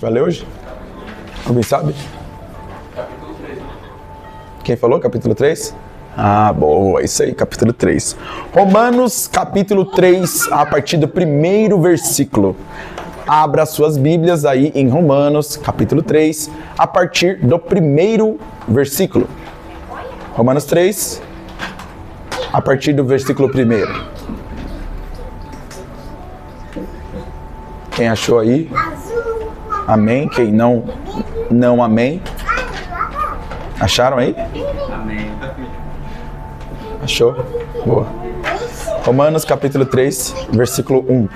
Vai ler hoje? Alguém sabe? Capítulo 3. Quem falou? Capítulo 3? Ah, boa, isso aí, capítulo 3. Romanos, capítulo 3, a partir do primeiro versículo. Abra suas Bíblias aí em Romanos, capítulo 3, a partir do primeiro versículo. Romanos 3, a partir do versículo 1. Quem achou aí? Amém. Quem não, amém. Acharam aí? Amém. Achou? Boa. Romanos capítulo 3, versículo 1.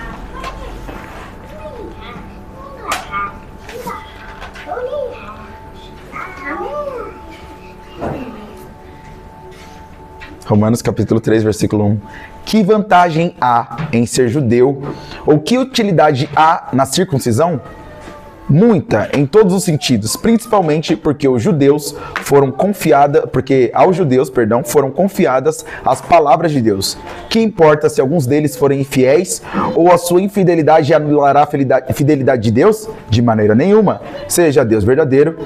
Romanos capítulo 3, versículo 1. Que vantagem há em ser judeu? Ou que utilidade há na circuncisão? Muita, em todos os sentidos, principalmente porque aos judeus foram confiadas as palavras de Deus. Que importa se alguns deles forem infiéis, ou a sua infidelidade anulará a fidelidade de Deus? De maneira nenhuma. Seja Deus verdadeiro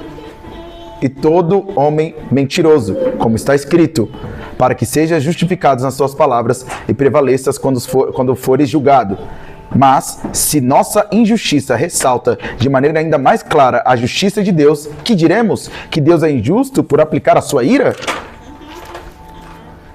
e todo homem mentiroso, como está escrito, para que sejas justificados nas suas palavras e prevaleças quando fores julgado. Mas, se nossa injustiça ressalta de maneira ainda mais clara a justiça de Deus, que diremos? Que Deus é injusto por aplicar a sua ira?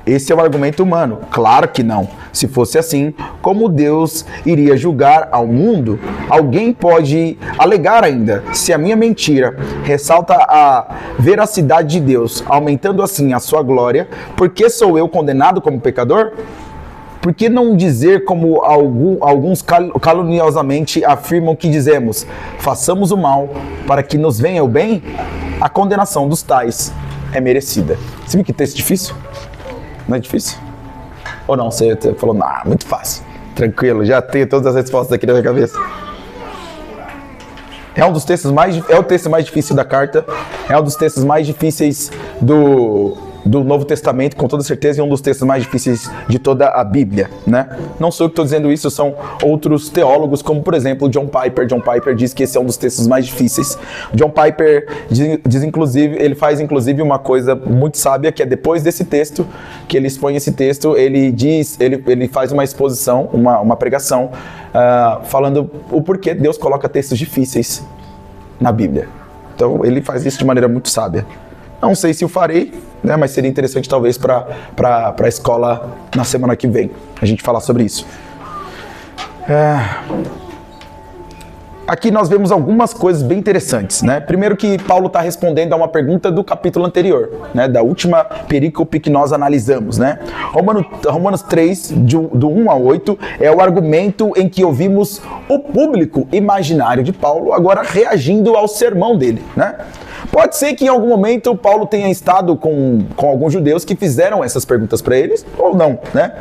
Esse é o argumento humano. Claro que não. Se fosse assim, como Deus iria julgar ao mundo? Alguém pode alegar ainda, se a minha mentira ressalta a veracidade de Deus, aumentando assim a sua glória, por que sou eu condenado como pecador? Por que não dizer como alguns caluniosamente afirmam que dizemos, façamos o mal para que nos venha o bem? A condenação dos tais é merecida. Você viu que texto difícil? Não é difícil? Ou não? Você falou, não, muito fácil. Tranquilo, já tenho todas as respostas aqui na minha cabeça. É um dos textos é o texto mais difícil da carta, é um dos textos mais difíceis do Novo Testamento, com toda certeza, e um dos textos mais difíceis de toda a Bíblia, né? Não sou eu que estou dizendo isso, são outros teólogos, como por exemplo John Piper. John Piper diz que esse é um dos textos mais difíceis. John Piper diz inclusive, ele faz inclusive uma coisa muito sábia, que é depois desse texto, que ele expõe esse texto, ele faz uma exposição, uma pregação, falando o porquê Deus coloca textos difíceis na Bíblia. Então ele faz isso de maneira muito sábia. Não sei se o farei, né, mas seria interessante talvez para a escola na semana que vem a gente falar sobre isso. Aqui nós vemos algumas coisas bem interessantes, né? Primeiro que Paulo está respondendo a uma pergunta do capítulo anterior, né? Da última perícope que nós analisamos, né? Romanos 3, do 1 a 8, é o argumento em que ouvimos o público imaginário de Paulo agora reagindo ao sermão dele, né? Pode ser que em algum momento Paulo tenha estado com alguns judeus que fizeram essas perguntas para eles, ou não, né?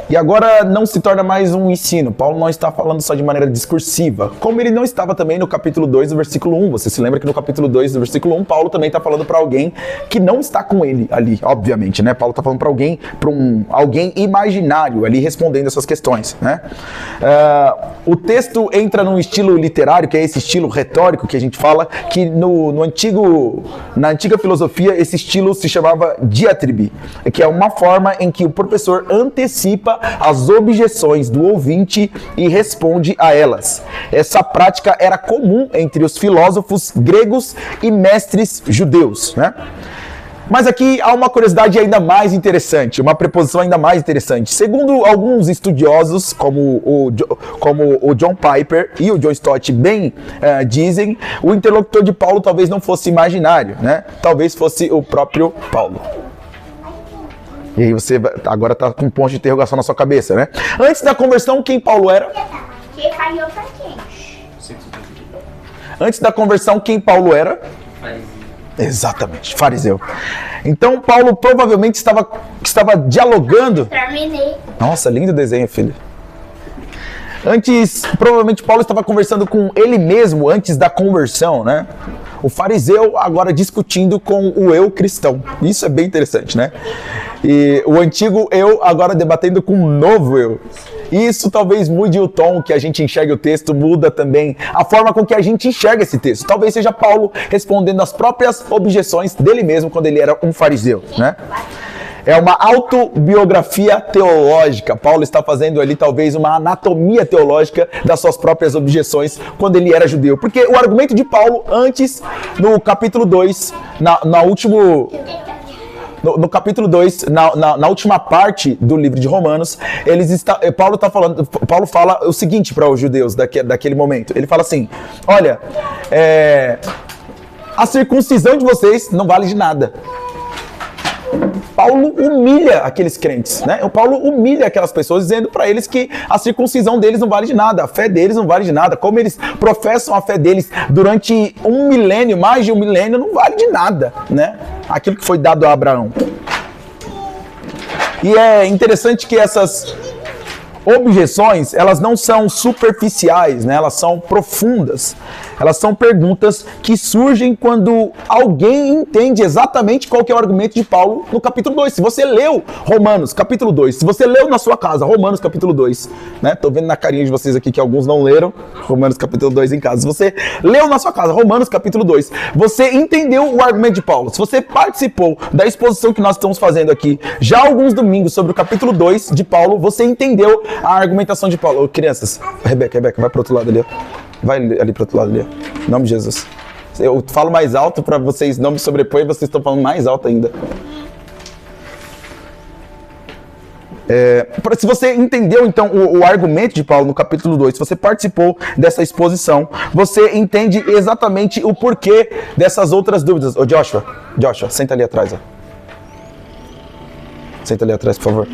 E agora não se torna mais um ensino. Paulo não está falando só de maneira discursiva, como ele não estava também no capítulo 2, do versículo 1. Você se lembra que no capítulo 2, do versículo 1, Paulo também está falando para alguém que não está com ele ali, obviamente, né? Paulo está falando para alguém imaginário ali respondendo essas questões, né? O texto entra num estilo literário, que é esse estilo retórico que a gente fala, que na antiga filosofia esse estilo se chamava diatribe, que é uma forma em que o professor antecipa as objeções do ouvinte e responde a elas. Essa prática era comum entre os filósofos gregos e mestres judeus, né? Mas aqui há uma curiosidade ainda mais interessante, uma preposição ainda mais interessante. Segundo alguns estudiosos, como o John Piper e o John Stott bem dizem, o interlocutor de Paulo talvez não fosse imaginário, né? Talvez fosse o próprio Paulo. E aí você agora está com um ponto de interrogação na sua cabeça, né? Antes da conversão, quem Paulo era? Antes da conversão, quem Paulo era? Exatamente, fariseu. Então Paulo provavelmente estava dialogando. Terminei. Nossa, lindo desenho, filho. Provavelmente Paulo estava conversando com ele mesmo antes da conversão, né? O fariseu agora discutindo com o eu cristão. Isso é bem interessante, né? E o antigo eu agora debatendo com um novo eu. Isso talvez mude o tom que a gente enxerga o texto, muda também a forma com que a gente enxerga esse texto. Talvez seja Paulo respondendo às próprias objeções dele mesmo quando ele era um fariseu, né? É uma autobiografia teológica. Paulo está fazendo ali talvez uma anatomia teológica das suas próprias objeções quando ele era judeu. Porque o argumento de Paulo antes, no capítulo 2, no capítulo 2, na última parte do livro de Romanos, Paulo fala o seguinte para os judeus daquele momento. Ele fala assim, olha, a circuncisão de vocês não vale de nada. Paulo humilha aqueles crentes, né? O Paulo humilha aquelas pessoas dizendo para eles que a circuncisão deles não vale de nada, a fé deles não vale de nada, como eles professam a fé deles durante um milênio, mais de um milênio, não vale de nada, né? Aquilo que foi dado a Abraão. E é interessante que essas objeções, elas não são superficiais, né? Elas são profundas. Elas são perguntas que surgem quando alguém entende exatamente qual que é o argumento de Paulo no capítulo 2. Se você leu Romanos, capítulo 2, se você leu na sua casa, Romanos, capítulo 2, né? Tô vendo na carinha de vocês aqui que alguns não leram Romanos, capítulo 2 em casa. Se você leu na sua casa, Romanos, capítulo 2, você entendeu o argumento de Paulo. Se você participou da exposição que nós estamos fazendo aqui já há alguns domingos sobre o capítulo 2 de Paulo, você entendeu a argumentação de Paulo. Ô, crianças, Rebeca, vai pro outro lado ali, ó. Vai ali pro outro lado ali, ó. Em nome de Jesus. Eu falo mais alto para vocês não me sobrepõem, vocês estão falando mais alto ainda. Se você entendeu, então, o argumento de Paulo no capítulo 2, se você participou dessa exposição, você entende exatamente o porquê dessas outras dúvidas. Ô, Joshua, senta ali atrás, ó. Senta ali atrás, por favor.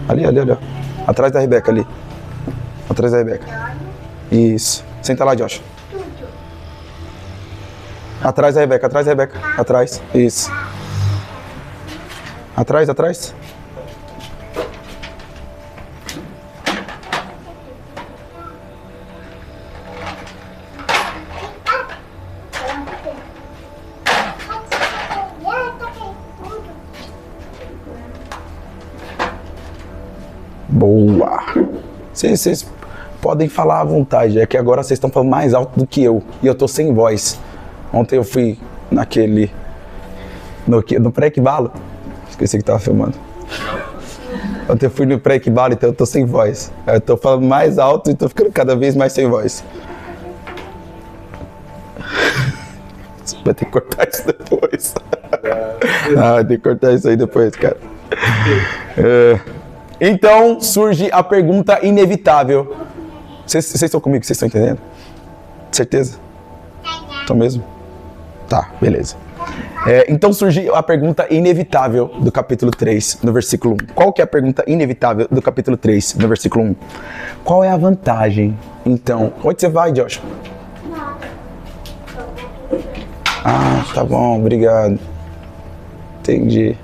Ali, ó. Atrás da Rebeca, ali. Atrás da Rebeca. Isso. Senta lá, Joshua. Atrás da Rebeca. Atrás. Isso. Atrás. Boa. Vocês podem falar à vontade, é que agora vocês estão falando mais alto do que eu, e eu tô sem voz. Ontem eu fui no pré-equibalo, esqueci que tava filmando. Ontem eu fui no pré-equibalo, então eu tô sem voz. Eu tô falando mais alto e tô ficando cada vez mais sem voz. Você vai ter que cortar isso depois. Vai ter que cortar isso aí depois, cara. Então surge a pergunta inevitável. Vocês estão comigo? Vocês estão entendendo? Certeza? Estão mesmo? Tá, beleza. Então surge a pergunta inevitável do capítulo 3, no versículo 1. Qual que é a pergunta inevitável do capítulo 3, no versículo 1? Qual é a vantagem, então? Onde você vai, Joshua? Ah, tá bom, obrigado. Entendi.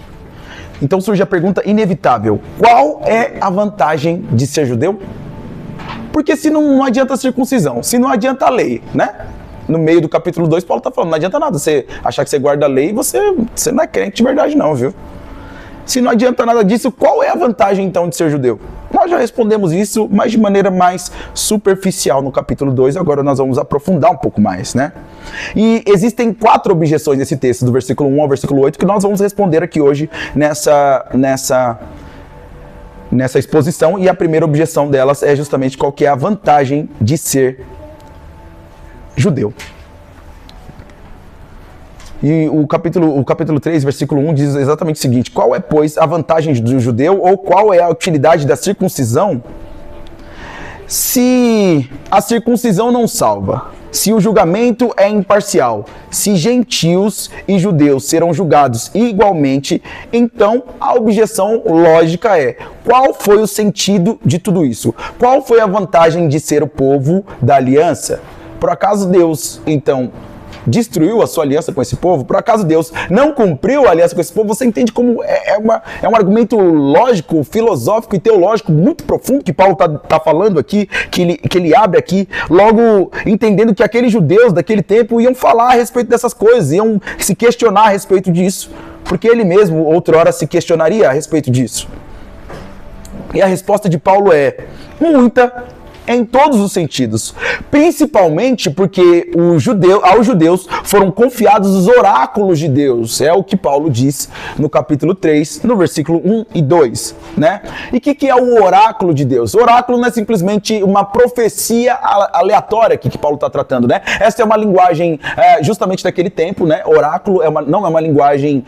Então surge a pergunta inevitável. Qual é a vantagem de ser judeu? Porque se não adianta a circuncisão, se não adianta a lei, né? No meio do capítulo 2, Paulo está falando, não adianta nada você achar que você guarda a lei e você não é crente de verdade não, viu? Se não adianta nada disso, qual é a vantagem então de ser judeu? Nós já respondemos isso, mas de maneira mais superficial no capítulo 2, agora nós vamos aprofundar um pouco mais, né? E existem 4 objeções nesse texto, do versículo 1 ao versículo 8, que nós vamos responder aqui hoje nessa exposição, e a primeira objeção delas é justamente qual que é a vantagem de ser judeu. E o capítulo 3, versículo 1 diz exatamente o seguinte: qual é, pois, a vantagem do judeu, ou qual é a utilidade da circuncisão, se a circuncisão não salva, se o julgamento é imparcial, se gentios e judeus serão julgados igualmente? Então a objeção lógica é: qual foi o sentido de tudo isso? Qual foi a vantagem de ser o povo da aliança? Por acaso Deus, então, destruiu a sua aliança com esse povo? Por acaso Deus não cumpriu a aliança com esse povo? Você entende como é um argumento lógico, filosófico e teológico muito profundo que Paulo tá falando aqui, que ele abre aqui, logo entendendo que aqueles judeus daquele tempo iam falar a respeito dessas coisas, iam se questionar a respeito disso. porque ele mesmo outrora se questionaria a respeito disso. E a resposta de Paulo é: muita, em todos os sentidos, principalmente porque aos judeus foram confiados os oráculos de Deus, é o que Paulo diz no capítulo 3, no versículo 1 e 2, né? E o que é o oráculo de Deus? O oráculo não é simplesmente uma profecia aleatória que Paulo está tratando, né? Essa é uma linguagem justamente daquele tempo, né? Oráculo não é uma linguagem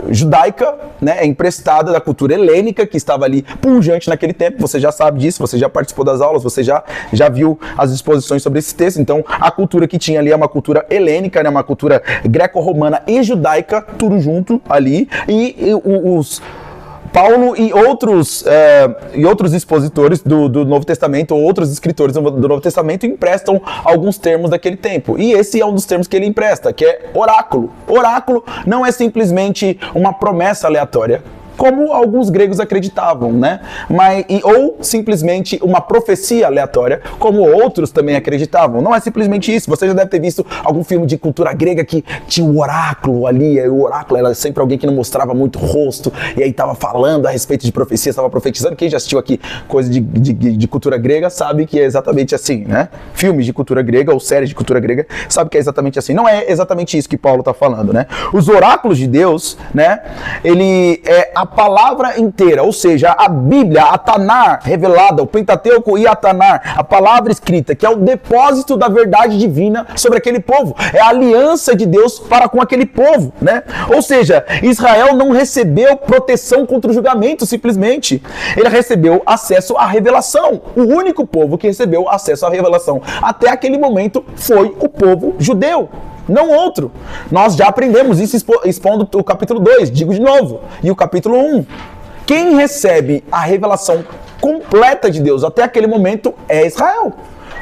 judaica, né? É emprestada da cultura helênica que estava ali pujante naquele tempo. Você já sabe disso, você já participou das aulas, você já viu as exposições sobre esse texto. Então, a cultura que tinha ali é uma cultura helênica, né? Uma cultura greco-romana e judaica, tudo junto ali. E os Paulo e outros expositores do Novo Testamento, ou outros escritores do Novo Testamento, emprestam alguns termos daquele tempo. E esse é um dos termos que ele empresta, que é oráculo. Oráculo não é simplesmente uma promessa aleatória, como alguns gregos acreditavam, né? Ou simplesmente uma profecia aleatória, como outros também acreditavam. Não é simplesmente isso. Você já deve ter visto algum filme de cultura grega que tinha um oráculo ali, e o oráculo era sempre alguém que não mostrava muito o rosto, e aí estava falando a respeito de profecia, estava profetizando. Quem já assistiu aqui coisa de cultura grega sabe que é exatamente assim, né? Filmes de cultura grega ou séries de cultura grega sabe que é exatamente assim. Não é exatamente isso que Paulo está falando, né? Os oráculos de Deus, né? Ele é a palavra inteira, ou seja, a Bíblia, a Tanar revelada, o Pentateuco e a Tanar, a palavra escrita, que é o depósito da verdade divina sobre aquele povo, é a aliança de Deus para com aquele povo, né? Ou seja, Israel não recebeu proteção contra o julgamento simplesmente, ele recebeu acesso à revelação. O único povo que recebeu acesso à revelação até aquele momento foi o povo judeu, não outro. Nós já aprendemos isso expondo o capítulo 2, digo de novo, e o capítulo 1. Quem recebe a revelação completa de Deus até aquele momento é Israel.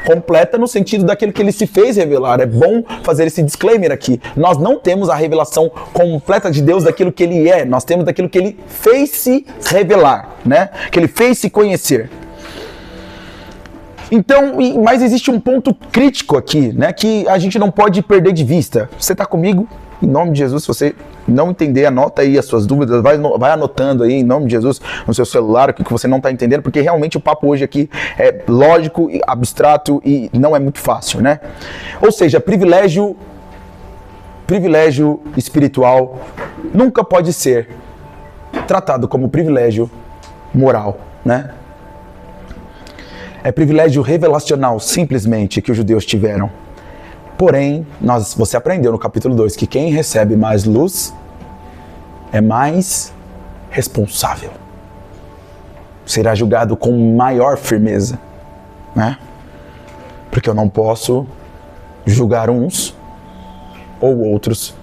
Completa no sentido daquilo que ele se fez revelar. É bom fazer esse disclaimer aqui. Nós não temos a revelação completa de Deus daquilo que ele é. Nós temos daquilo que ele fez se revelar, né? Que ele fez se conhecer. Então, mas existe um ponto crítico aqui, né, que a gente não pode perder de vista. Você está comigo? Em nome de Jesus, se você não entender, anota aí as suas dúvidas, vai anotando aí, em nome de Jesus, no seu celular, o que você não está entendendo, porque realmente o papo hoje aqui é lógico, abstrato e não é muito fácil, né? Ou seja, privilégio espiritual nunca pode ser tratado como privilégio moral, né? É privilégio revelacional, simplesmente, que os judeus tiveram. Porém, você aprendeu no capítulo 2 que quem recebe mais luz é mais responsável. Será julgado com maior firmeza, né? Porque eu não posso julgar uns ou outros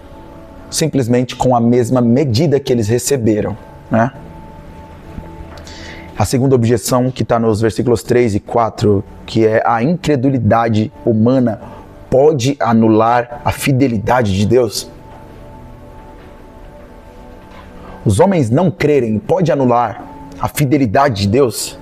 simplesmente com a mesma medida que eles receberam, né? A segunda objeção, que está nos versículos 3 e 4, que é a incredulidade humana pode anular a fidelidade de Deus? Os homens não crerem pode anular a fidelidade de Deus?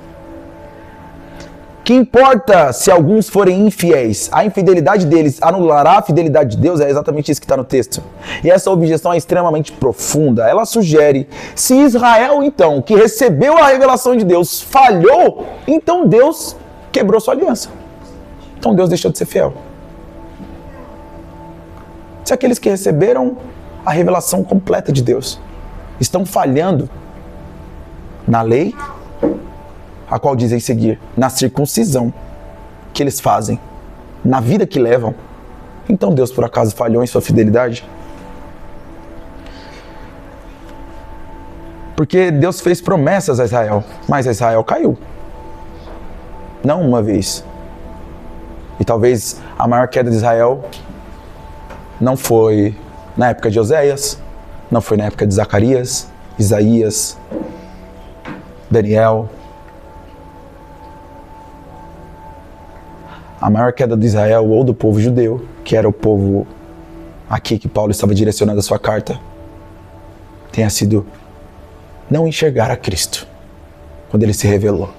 Que importa se alguns forem infiéis? A infidelidade deles anulará a fidelidade de Deus? É exatamente isso que está no texto. E essa objeção é extremamente profunda. Ela sugere, se Israel, então, que recebeu a revelação de Deus, falhou, então Deus quebrou sua aliança. Então Deus deixou de ser fiel. Se aqueles que receberam a revelação completa de Deus estão falhando na lei, a qual dizem seguir, na circuncisão que eles fazem, na vida que levam, então Deus por acaso falhou em sua fidelidade? Porque Deus fez promessas a Israel, mas Israel caiu. Não uma vez. E talvez a maior queda de Israel não foi na época de Oséias, não foi na época de Zacarias, Isaías, Daniel. A maior queda de Israel ou do povo judeu, que era o povo aqui que Paulo estava direcionando a sua carta, tenha sido não enxergar a Cristo quando ele se revelou.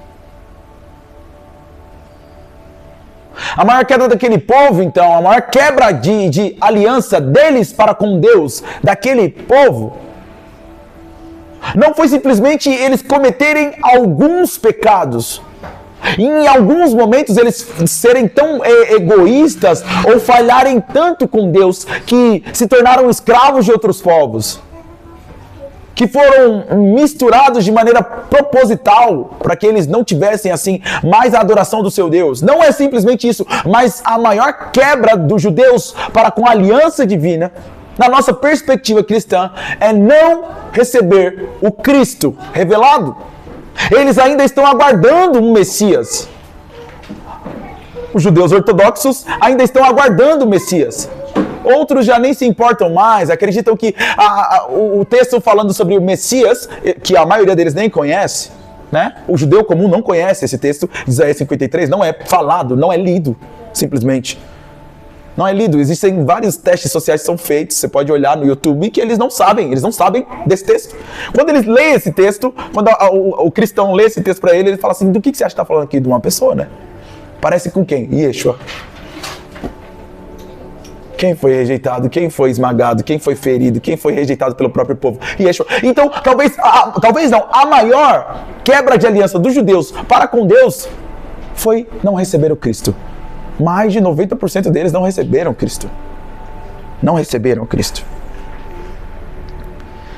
A maior queda daquele povo, então, a maior quebra de aliança deles para com Deus, daquele povo, Não foi simplesmente eles cometerem alguns pecados. Em alguns momentos eles serem tão egoístas ou falharem tanto com Deus que se tornaram escravos de outros povos, que foram misturados de maneira proposital para que eles não tivessem assim mais a adoração do seu Deus. Não é simplesmente isso, mas a maior quebra dos judeus para com a aliança divina, na nossa perspectiva cristã, é não receber o Cristo revelado. Eles ainda estão aguardando um Messias. Os judeus ortodoxos ainda estão aguardando o Messias. Outros já nem se importam mais, acreditam que o texto falando sobre o Messias, que a maioria deles nem conhece, né? O judeu comum não conhece esse texto de Isaías 53, não é falado, não é lido, simplesmente. Não é lido. Existem vários testes sociais que são feitos, você pode olhar no YouTube, que eles não sabem desse texto. Quando eles leem esse texto, quando o cristão lê esse texto para ele fala assim, do que você acha que está falando aqui? De uma pessoa, né? Parece com quem? Yeshua. Quem foi rejeitado? Quem foi esmagado? Quem foi ferido? Quem foi rejeitado pelo próprio povo? Yeshua. Então, talvez não, a maior quebra de aliança dos judeus para com Deus foi não receber o Cristo. Mais de 90% deles não receberam Cristo. Não receberam Cristo.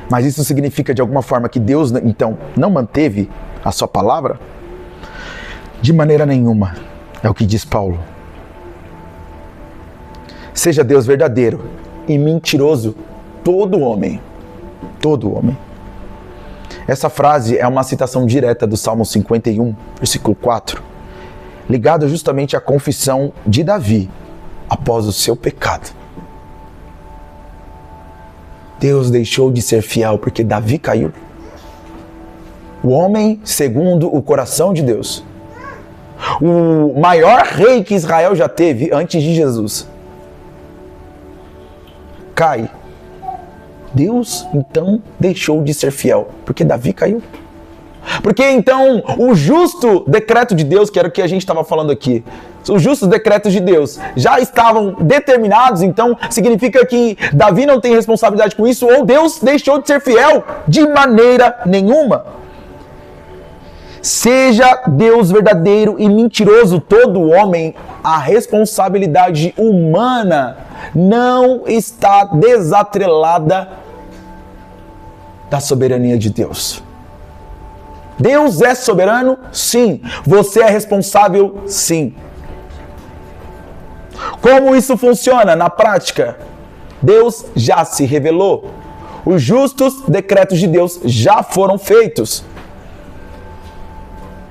Mas isso significa de alguma forma que Deus, então, não manteve a sua palavra? De maneira nenhuma. É o que diz Paulo. Seja Deus verdadeiro e mentiroso todo homem. Todo homem. Essa frase é uma citação direta do Salmo 51, versículo 4. Ligado justamente à confissão de Davi após o seu pecado. Deus deixou de ser fiel porque Davi caiu. O homem segundo o coração de Deus. O maior rei que Israel já teve antes de Jesus. Cai. Deus então deixou de ser fiel porque Davi caiu. Porque então o justo decreto de Deus, que era o que a gente estava falando aqui, os justos decretos de Deus já estavam determinados, então significa que Davi não tem responsabilidade com isso, ou Deus deixou de ser fiel? De maneira nenhuma. Seja Deus verdadeiro e mentiroso todo homem, a responsabilidade humana não está desatrelada da soberania de Deus. Deus é soberano? Sim. Você é responsável? Sim. Como isso funciona na prática? Deus já se revelou. Os justos decretos de Deus já foram feitos.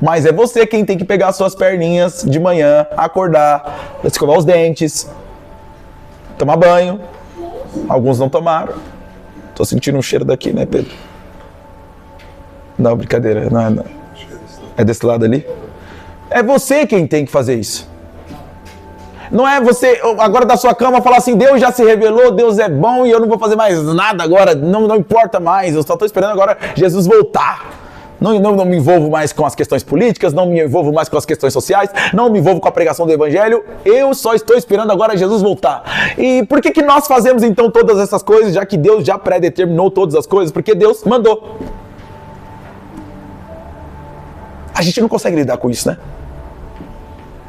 Mas é você quem tem que pegar suas perninhas de manhã, acordar, escovar os dentes, tomar banho. Alguns não tomaram. Tô sentindo um cheiro daqui, né, Pedro? Não, brincadeira. Não. É desse lado ali? É você quem tem que fazer isso. Não é você agora da sua cama falar assim, Deus já se revelou, Deus é bom e eu não vou fazer mais nada agora, não importa mais, eu só estou esperando agora Jesus voltar. Não me envolvo mais com as questões políticas, não me envolvo mais com as questões sociais, não me envolvo com a pregação do Evangelho, eu só estou esperando agora Jesus voltar. E por que nós fazemos então todas essas coisas, já que Deus já predeterminou todas as coisas? Porque Deus mandou. A gente não consegue lidar com isso, né?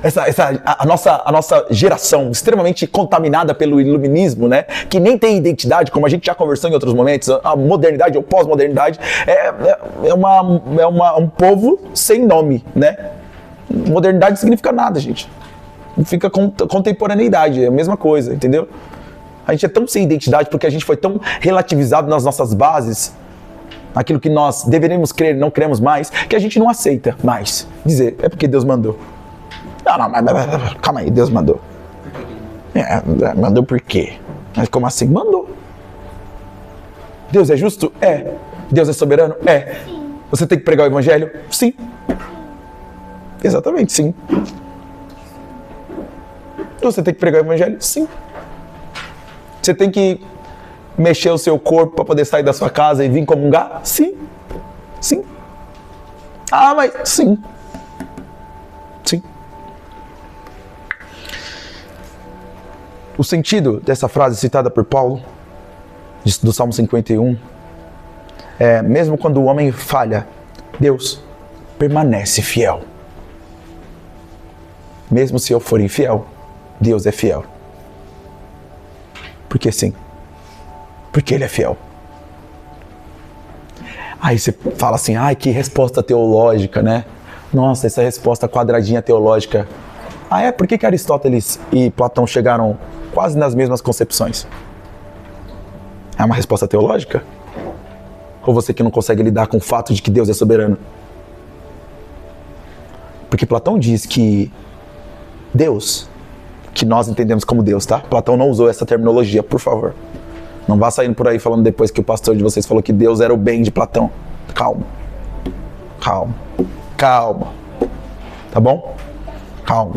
A nossa geração extremamente contaminada pelo iluminismo, né? Que nem tem identidade, como a gente já conversou em outros momentos, a modernidade ou pós-modernidade é um povo sem nome, né? Modernidade não significa nada, gente. Não fica contemporaneidade, é a mesma coisa, entendeu? A gente é tão sem identidade porque a gente foi tão relativizado nas nossas bases, aquilo que nós deveríamos crer, não cremos mais, que a gente não aceita mais dizer, é porque Deus mandou. Não, mas calma aí, Deus mandou. Mandou por quê? Mas como assim? Mandou. Deus é justo? É. Deus é soberano? É. Você tem que pregar o Evangelho? Sim. Exatamente, sim. Você tem que pregar o Evangelho? Sim. Você tem que mexer o seu corpo para poder sair da sua casa e vir comungar? Sim. Sim. Ah, mas sim. Sim. O sentido dessa frase citada por Paulo, do Salmo 51, mesmo quando o homem falha, Deus permanece fiel. Mesmo se eu for infiel, Deus é fiel. Porque sim. Porque Ele é fiel. Aí você fala assim, ai, que resposta teológica, né? Nossa, essa resposta quadradinha teológica. Por que Aristóteles e Platão chegaram quase nas mesmas concepções? É uma resposta teológica? Ou você que não consegue lidar com o fato de que Deus é soberano? Porque Platão diz que Deus, que nós entendemos como Deus, tá? Platão não usou essa terminologia, por favor. Não vá saindo por aí falando depois que o pastor de vocês falou que Deus era o bem de Platão. Calma. Calma. Calma. Tá bom? Calma.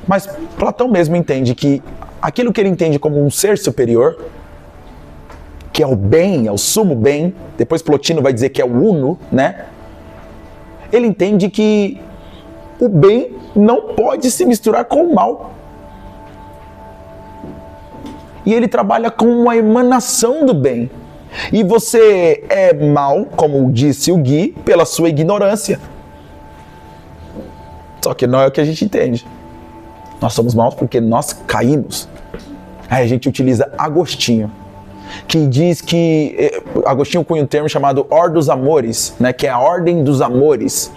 Mas Platão mesmo entende que aquilo que ele entende como um ser superior, que é o bem, é o sumo bem, depois Plotino vai dizer que é o uno, né? Ele entende que o bem não pode se misturar com o mal. E ele trabalha com uma emanação do bem. E você é mal, como disse o Gui, pela sua ignorância. Só que não é o que a gente entende. Nós somos maus porque nós caímos. Aí a gente utiliza Agostinho, que diz que... Agostinho cunha um termo chamado Ordem dos Amores, né, que é a ordem dos amores.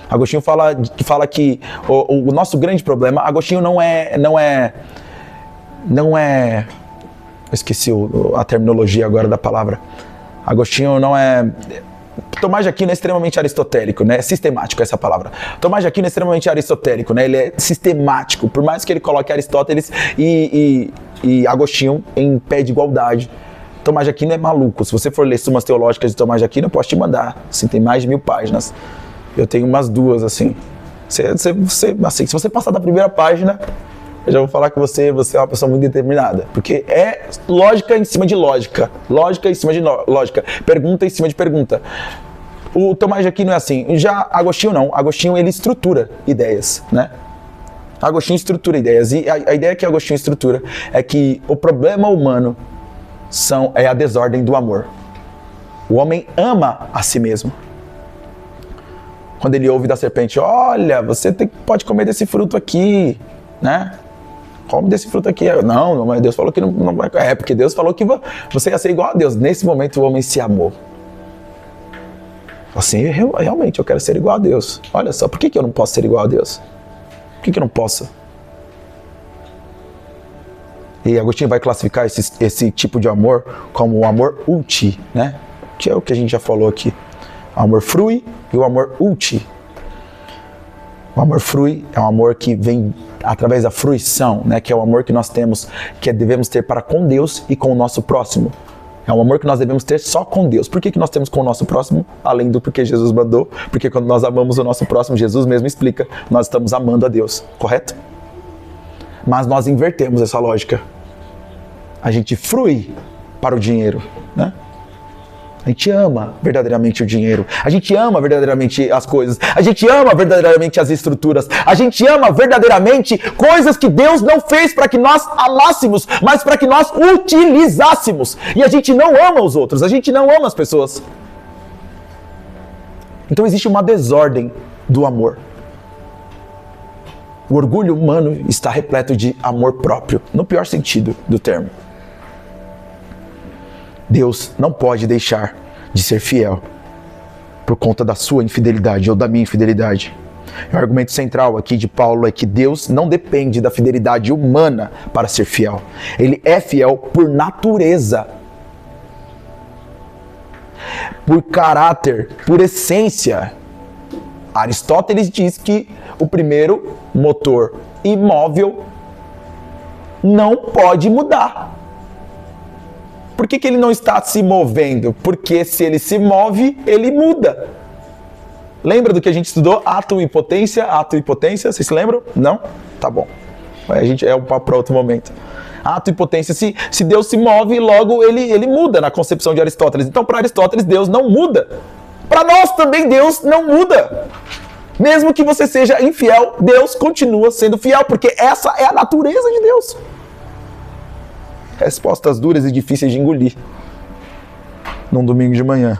Agostinho fala que o nosso grande problema... Agostinho não é... Eu esqueci a terminologia agora da palavra. Agostinho não é... Tomás de Aquino é extremamente aristotélico, né? É sistemático essa palavra. Tomás de Aquino é extremamente aristotélico, né? Ele é sistemático. Por mais que ele coloque Aristóteles e Agostinho em pé de igualdade. Tomás de Aquino é maluco. Se você for ler Sumas Teológicas de Tomás de Aquino, eu posso te mandar. Assim, tem mais de 1000 páginas. Eu tenho umas 2, assim. Assim, se você passar da primeira página... Eu já vou falar que você é uma pessoa muito determinada. Porque é lógica em cima de lógica. Lógica em cima de lógica. Pergunta em cima de pergunta. O Tomás de Aquino é assim. Já Agostinho não. Agostinho, ele estrutura ideias, né? Agostinho estrutura ideias. E a ideia que Agostinho estrutura é que o problema humano é a desordem do amor. O homem ama a si mesmo. Quando ele ouve da serpente, olha, você pode comer desse fruto aqui, né? Come desse fruto aqui. Não, mas Deus falou que não vai. Porque Deus falou que você ia ser igual a Deus. Nesse momento o homem se amou. Assim, realmente eu quero ser igual a Deus. Olha só, por que eu não posso ser igual a Deus? Por que eu não posso? E Agostinho vai classificar esse tipo de amor como o amor ulti, né? Que é o que a gente já falou aqui. O amor frui e o amor ulti. O amor frui é um amor que vem através da fruição, né? Que é o amor que nós temos, que devemos ter para com Deus e com o nosso próximo. É um amor que nós devemos ter só com Deus. Por que nós temos com o nosso próximo? Além do porque Jesus mandou. Porque quando nós amamos o nosso próximo, Jesus mesmo explica, nós estamos amando a Deus, correto? Mas nós invertemos essa lógica. A gente frui para o dinheiro, né? A gente ama verdadeiramente o dinheiro. A gente ama verdadeiramente as coisas. A gente ama verdadeiramente as estruturas. A gente ama verdadeiramente coisas que Deus não fez para que nós amássemos, mas para que nós utilizássemos. E a gente não ama os outros. A gente não ama as pessoas. Então existe uma desordem do amor. O orgulho humano está repleto de amor próprio, no pior sentido do termo. Deus não pode deixar de ser fiel por conta da sua infidelidade ou da minha infidelidade. O argumento central aqui de Paulo é que Deus não depende da fidelidade humana para ser fiel. Ele é fiel por natureza, por caráter, por essência. Aristóteles diz que o primeiro motor imóvel não pode mudar. Por que ele não está se movendo? Porque se ele se move, ele muda. Lembra do que a gente estudou? Ato e potência, vocês se lembram? Não? Tá bom. A gente é um papo para outro momento. Ato e potência, se Deus se move, logo ele muda na concepção de Aristóteles. Então, para Aristóteles, Deus não muda. Para nós também, Deus não muda. Mesmo que você seja infiel, Deus continua sendo fiel, porque essa é a natureza de Deus. Respostas duras e difíceis de engolir. num domingo de manhã.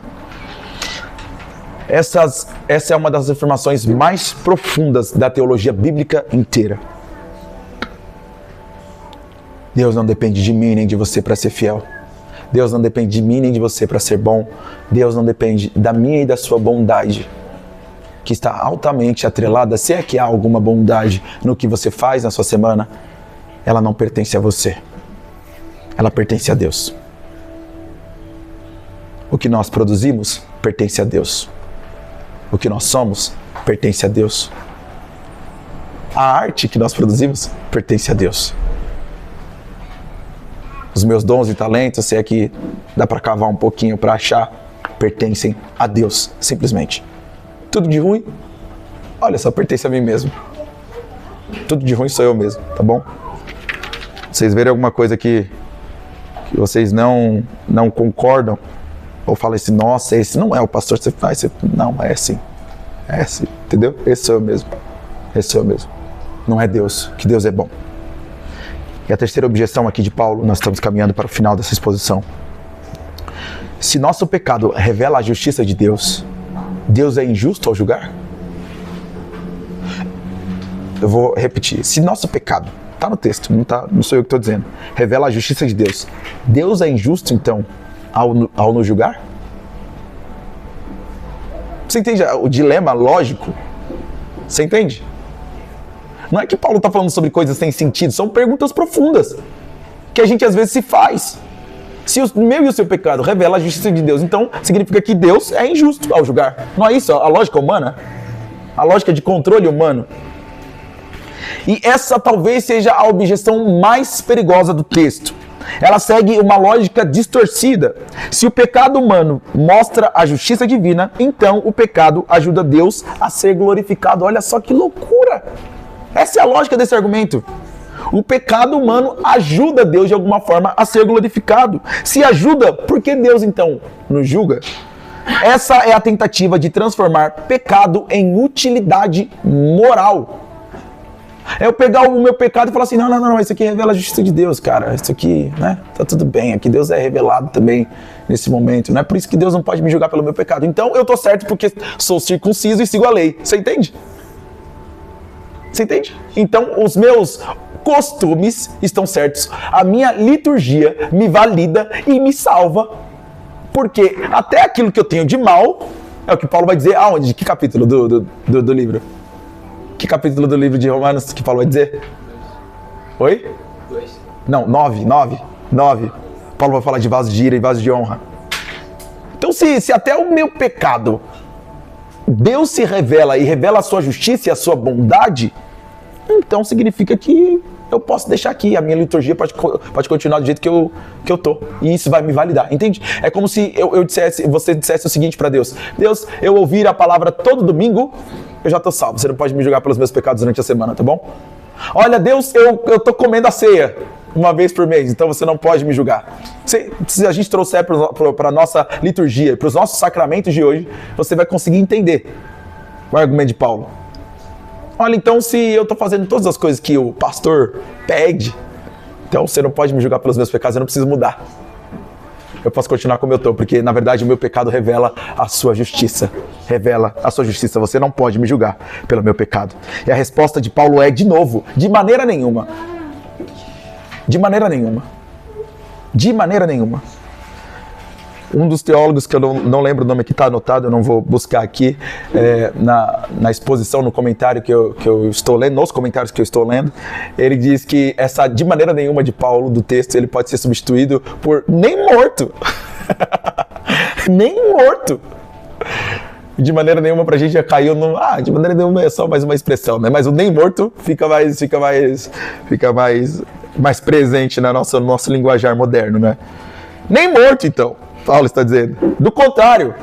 Essa é uma das afirmações mais profundas da teologia bíblica inteira. Deus não depende de mim nem de você para ser fiel. Deus não depende de mim nem de você para ser bom. Deus não depende da minha e da sua bondade, que está altamente atrelada, se é que há alguma bondade no que você faz na sua semana, ela não pertence a você. Ela pertence a Deus. O que nós produzimos pertence a Deus. O que nós somos pertence a Deus. A arte que nós produzimos pertence a Deus. Os meus dons e talentos, se é que dá para cavar um pouquinho para achar, pertencem a Deus, simplesmente. Tudo de ruim, olha só, pertence a mim mesmo. Tudo de ruim sou eu mesmo, tá bom? Vocês verem alguma coisa que vocês não concordam, ou falam assim, nossa, esse não é o pastor que você faz, não, é assim, entendeu? Esse sou eu mesmo, não é Deus, que Deus é bom. E a terceira objeção aqui de Paulo, nós estamos caminhando para o final dessa exposição. Se nosso pecado revela a justiça de Deus, Deus é injusto ao julgar? Eu vou repetir. Se nosso pecado, está no texto, não sou eu que estou dizendo, revela a justiça de Deus, Deus é injusto então ao nos julgar? Você entende o dilema lógico? Você entende? Não é que Paulo está falando sobre coisas sem sentido, são perguntas profundas que a gente às vezes se faz. Se o meu e o seu pecado revela a justiça de Deus, então significa que Deus é injusto ao julgar. Não é isso a lógica humana? A lógica de controle humano. E essa talvez seja a objeção mais perigosa do texto. Ela segue uma lógica distorcida. Se o pecado humano mostra a justiça divina, então o pecado ajuda Deus a ser glorificado. Olha só que loucura! Essa é a lógica desse argumento. O pecado humano ajuda Deus de alguma forma a ser glorificado. Se ajuda, por que Deus então nos julga? Essa é a tentativa de transformar pecado em utilidade moral. É eu pegar o meu pecado e falar assim, não, isso aqui revela a justiça de Deus, cara. Isso aqui, né, tá tudo bem. Aqui Deus é revelado também nesse momento. Não é por isso que Deus não pode me julgar pelo meu pecado. Então eu tô certo porque sou circunciso e sigo a lei. Você entende? Você entende? Então os meus costumes estão certos. A minha liturgia me valida e me salva. Porque até aquilo que eu tenho de mal, é o que Paulo vai dizer aonde? De que capítulo do livro? Que capítulo do livro de Romanos que Paulo vai dizer? Oi? 2. Não, 9. Paulo vai falar de vaso de ira e vaso de honra. Então se até o meu pecado, Deus se revela e revela a sua justiça e a sua bondade, então significa que eu posso deixar aqui, a minha liturgia pode continuar do jeito que eu tô. E isso vai me validar, entende? É como se você dissesse o seguinte para Deus: Deus, eu ouvir a palavra todo domingo, eu já tô salvo. Você não pode me julgar pelos meus pecados durante a semana, tá bom? Olha, Deus, eu tô comendo a ceia uma vez por mês, então você não pode me julgar. Se a gente trouxer para a nossa liturgia, para os nossos sacramentos de hoje, você vai conseguir entender o argumento de Paulo. Olha, então se eu estou fazendo todas as coisas que o pastor pede, então você não pode me julgar pelos meus pecados, eu não preciso mudar. Eu posso continuar como eu estou, porque na verdade o meu pecado revela a sua justiça. Revela a sua justiça, você não pode me julgar pelo meu pecado. E a resposta de Paulo é, de novo, de maneira nenhuma. De maneira nenhuma. De maneira nenhuma. Um dos teólogos, que eu não lembro o nome que está anotado, eu não vou buscar aqui, na exposição, no comentário que eu estou lendo, nos comentários que eu estou lendo, ele diz que essa de maneira nenhuma de Paulo, do texto, ele pode ser substituído por nem morto. Nem morto. De maneira nenhuma pra gente já caiu no... de maneira nenhuma é só mais uma expressão, né? Mas o nem morto fica mais presente no nosso linguajar moderno, né? Nem morto, então. Paulo está dizendo. Do contrário,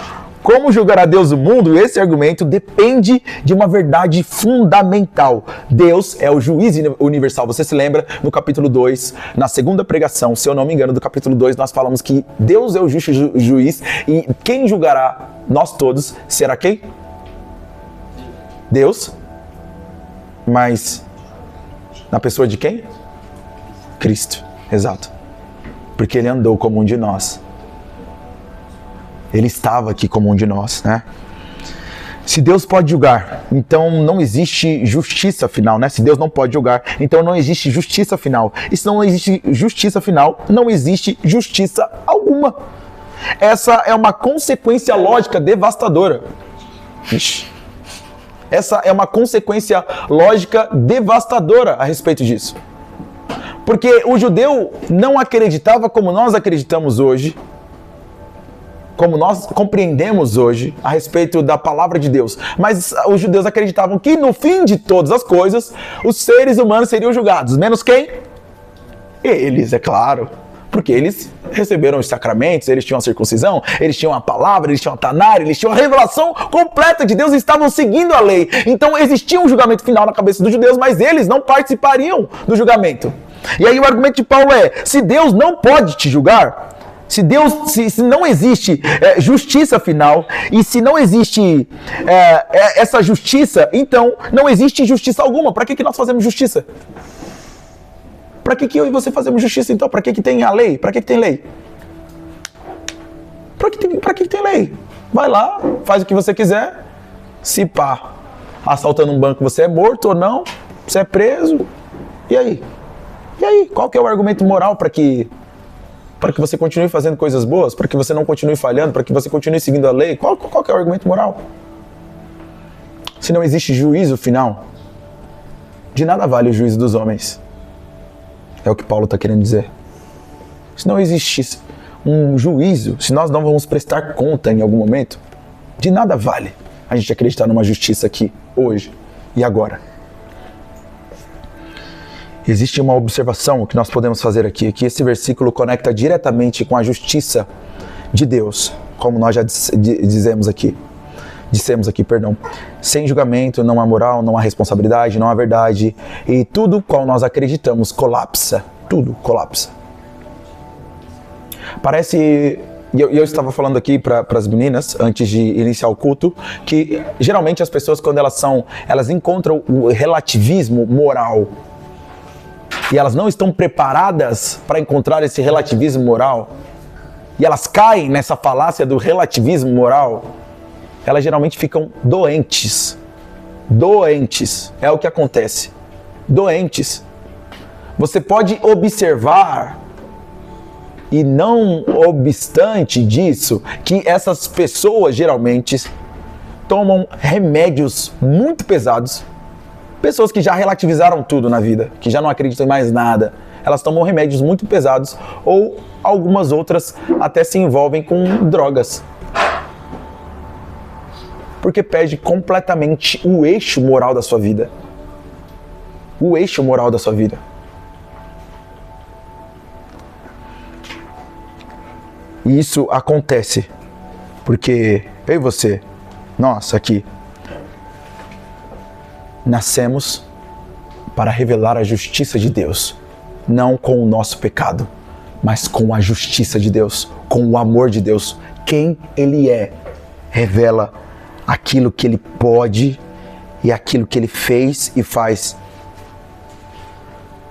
como julgará Deus o mundo? Esse argumento depende de uma verdade fundamental. Deus é o juiz universal. Você se lembra no capítulo 2, na segunda pregação, se eu não me engano, do capítulo 2, nós falamos que Deus é o justo juiz e quem julgará nós todos será quem? Deus. Mas na pessoa de quem? Cristo. Exato. Porque ele andou como um de nós. Ele estava aqui como um de nós, né? Se Deus pode julgar, então não existe justiça final, né? Se Deus não pode julgar, então não existe justiça final. E se não existe justiça final, não existe justiça alguma. Essa é uma consequência lógica devastadora. Ixi. Essa é uma consequência lógica devastadora a respeito disso. Porque o judeu não acreditava como nós acreditamos hoje, como nós compreendemos hoje a respeito da palavra de Deus. Mas os judeus acreditavam que no fim de todas as coisas, os seres humanos seriam julgados. Menos quem? Eles, é claro. Porque eles receberam os sacramentos, eles tinham a circuncisão, eles tinham a palavra, eles tinham a tanar, eles tinham a revelação completa de Deus e estavam seguindo a lei. Então existia um julgamento final na cabeça dos judeus, mas eles não participariam do julgamento. E aí o argumento de Paulo é, se Deus não pode te julgar, se não existe justiça final, e se não existe essa justiça, então não existe justiça alguma. Para que nós fazemos justiça? Para que eu e você fazemos justiça então? Para que tem a lei? Para que tem lei? Para que tem lei? Vai lá, faz o que você quiser. Se pá, assaltando um banco você é morto ou não, você é preso. E aí? E aí? Qual que é o argumento moral para que você continue fazendo coisas boas? Para que você não continue falhando? Para que você continue seguindo a lei? Qual que é o argumento moral? Se não existe juízo final, de nada vale o juízo dos homens. É o que Paulo está querendo dizer. Se não existisse um juízo, se nós não vamos prestar conta em algum momento, de nada vale a gente acreditar numa justiça aqui, hoje e agora. Existe uma observação que nós podemos fazer aqui, que esse versículo conecta diretamente com a justiça de Deus, como nós já dissemos aqui. Sem julgamento não há moral, não há responsabilidade, não há verdade, e tudo qual nós acreditamos colapsa, tudo colapsa. Parece, eu estava falando aqui para as meninas, antes de iniciar o culto, que geralmente as pessoas quando elas encontram o relativismo moral, e elas não estão preparadas para encontrar esse relativismo moral, e elas caem nessa falácia do relativismo moral, elas geralmente ficam doentes. Doentes. É o que acontece. Doentes. Você pode observar, e não obstante disso, que essas pessoas geralmente tomam remédios muito pesados. Pessoas que já relativizaram tudo na vida, que já não acreditam em mais nada. Elas tomam remédios muito pesados, ou algumas outras até se envolvem com drogas. Porque perde completamente o eixo moral da sua vida. O eixo moral da sua vida. E isso acontece porque eu e você, nós aqui, nascemos para revelar a justiça de Deus. Não com o nosso pecado, mas com a justiça de Deus, com o amor de Deus. Quem Ele é, revela aquilo que Ele pode e aquilo que Ele fez e faz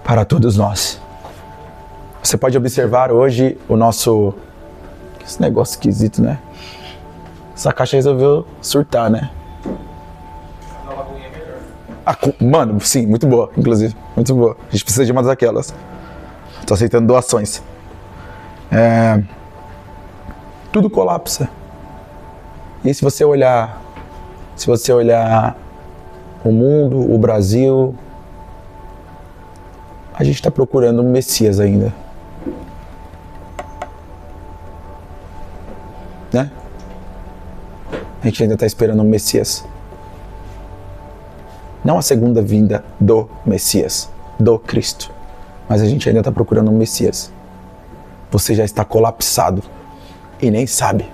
para todos nós. Você pode observar hoje o nosso... Esse negócio esquisito, né? Essa caixa resolveu surtar, né? Mano, sim, muito boa, inclusive. Muito boa. A gente precisa de uma daquelas. Tô aceitando doações. Tudo colapsa. E se você olhar o mundo, o Brasil, a gente está procurando um Messias ainda. Né? A gente ainda está esperando um Messias. Não a segunda vinda do Messias, do Cristo. Mas a gente ainda está procurando um Messias. Você já está colapsado e nem sabe.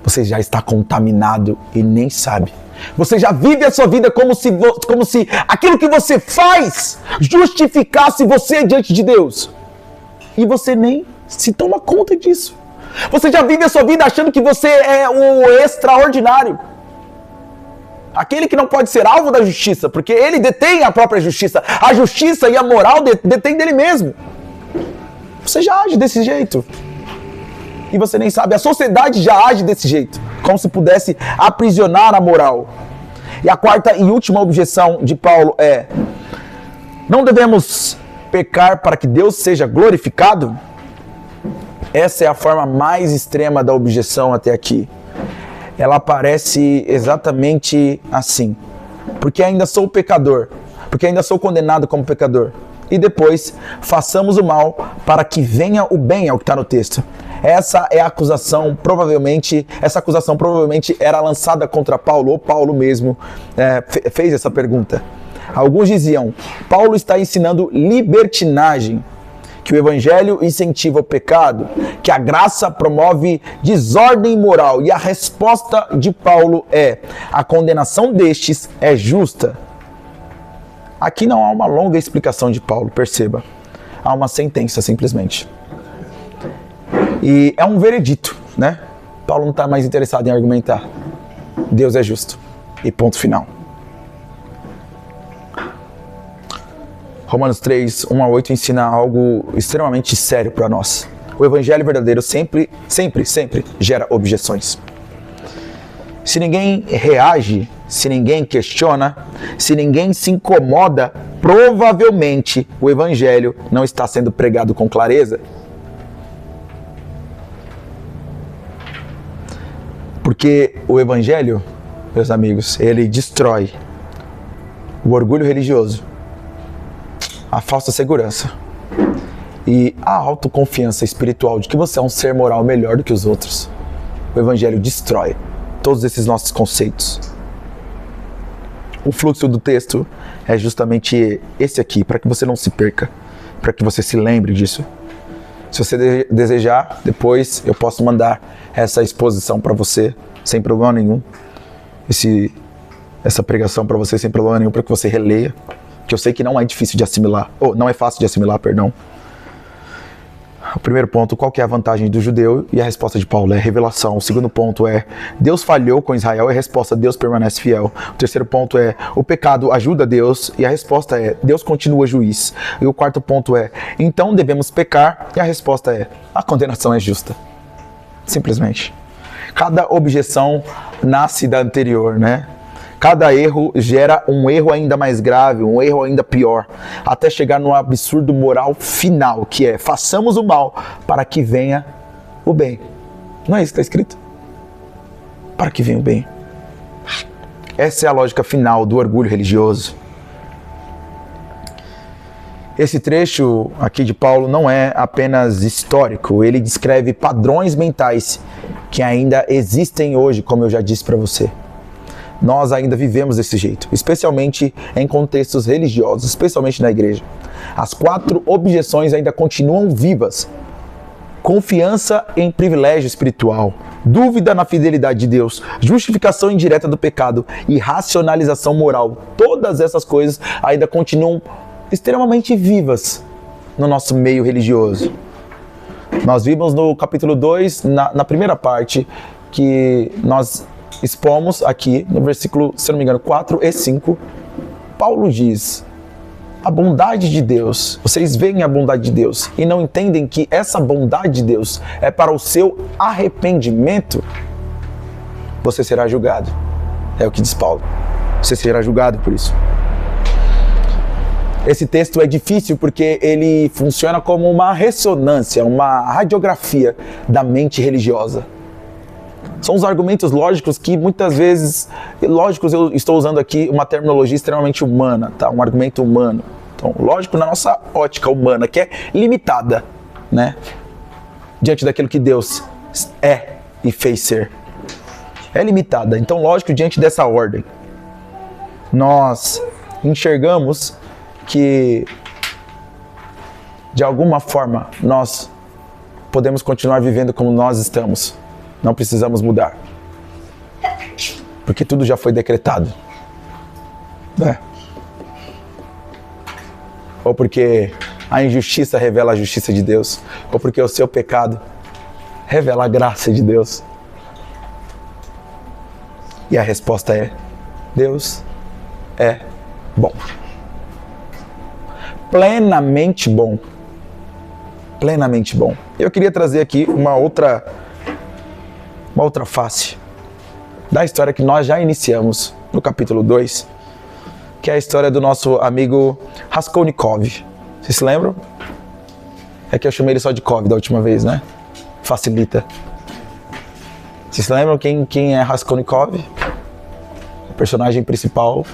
Você já está contaminado e nem sabe. Você já vive a sua vida como se aquilo que você faz justificasse você diante de Deus. E você nem se toma conta disso. Você já vive a sua vida achando que você é o extraordinário. Aquele que não pode ser alvo da justiça, porque ele detém a própria justiça. A justiça e a moral detém dele mesmo. Você já age desse jeito. e você nem sabe. A sociedade já age desse jeito, como se pudesse aprisionar a moral. E a quarta e última objeção de Paulo é: não devemos pecar para que Deus seja glorificado? Essa é a forma mais extrema da objeção até aqui. Ela aparece exatamente assim: porque ainda sou pecador, porque ainda sou condenado como pecador. E depois, façamos o mal para que venha o bem, é o que está no texto. Essa acusação provavelmente era lançada contra Paulo, ou Paulo mesmo fez essa pergunta. Alguns diziam: Paulo está ensinando libertinagem, que o evangelho incentiva o pecado, que a graça promove desordem moral. E a resposta de Paulo é: a condenação destes é justa. Aqui não há uma longa explicação de Paulo, perceba. Há uma sentença, simplesmente. E é um veredito, né? Paulo não está mais interessado em argumentar. Deus é justo. E ponto final. Romanos 3, 1-8 ensina algo extremamente sério para nós. O evangelho verdadeiro sempre gera objeções. Se ninguém reage, se ninguém questiona, se ninguém se incomoda, provavelmente o evangelho não está sendo pregado com clareza. Porque o evangelho, meus amigos, ele destrói o orgulho religioso, a falsa segurança e a autoconfiança espiritual de que você é um ser moral melhor do que os outros. O evangelho destrói todos esses nossos conceitos. O fluxo do texto é justamente esse aqui, para que você não se perca, para que você se lembre disso. Se você desejar, depois eu posso mandar essa exposição para você, sem problema nenhum. Essa pregação para você, sem problema nenhum, para que você releia. Que eu sei que não é difícil de assimilar, ou não é fácil de assimilar, perdão. O primeiro ponto: qual que é a vantagem do judeu? E a resposta de Paulo é revelação. O segundo ponto é: Deus falhou com Israel, e a resposta: Deus permanece fiel. O terceiro ponto é: o pecado ajuda Deus, e a resposta é: Deus continua juiz. E o quarto ponto é: então devemos pecar, e a resposta é: a condenação é justa. Simplesmente. Cada objeção nasce da anterior, né? Cada erro gera um erro ainda mais grave, um erro ainda pior, até chegar no absurdo moral final, que é: façamos o mal para que venha o bem. Não é isso que está escrito? Para que venha o bem. Essa é a lógica final do orgulho religioso. Esse trecho aqui de Paulo não é apenas histórico, ele descreve padrões mentais que ainda existem hoje, como eu já disse para você. Nós ainda vivemos desse jeito, especialmente em contextos religiosos, especialmente na igreja. As 4 objeções ainda continuam vivas. Confiança em privilégio espiritual, dúvida na fidelidade de Deus, justificação indireta do pecado e racionalização moral. Todas essas coisas ainda continuam extremamente vivas no nosso meio religioso. Nós vimos no capítulo 2, na primeira parte, que nós expomos aqui no versículo, se não me engano, 4 e 5, Paulo diz: a bondade de Deus, vocês veem a bondade de Deus e não entendem que essa bondade de Deus é para o seu arrependimento, você será julgado. É o que diz Paulo. Você será julgado por isso. Esse texto é difícil porque ele funciona como uma ressonância, uma radiografia da mente religiosa. São os argumentos lógicos que muitas vezes, lógicos, eu estou usando aqui uma terminologia extremamente humana, tá? Um argumento humano. Então, lógico na nossa ótica humana, que é limitada, né? Diante daquilo que Deus é e fez ser. É limitada. Então, lógico, diante dessa ordem, nós enxergamos que, de alguma forma, nós podemos continuar vivendo como nós estamos. Não precisamos mudar. Porque tudo já foi decretado. Ou porque a injustiça revela a justiça de Deus. Ou porque o seu pecado revela a graça de Deus. E a resposta é: Deus é bom. Plenamente bom. plenamente bom. Eu queria trazer aqui uma outra face da história que nós já iniciamos no capítulo 2, que é a história do nosso amigo Raskolnikov. Vocês se lembram? É que eu chamei ele só de Kov da última vez, né? Facilita. Vocês se lembram quem é Raskolnikov? O personagem principal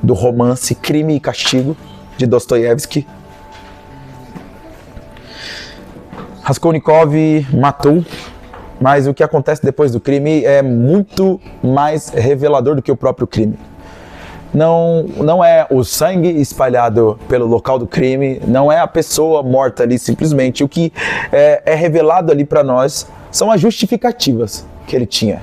do romance Crime e Castigo, de Dostoiévski. Raskolnikov matou, mas o que acontece depois do crime é muito mais revelador do que o próprio crime. Não é o sangue espalhado pelo local do crime, não é a pessoa morta ali simplesmente. O que é revelado ali para nós são as justificativas que ele tinha.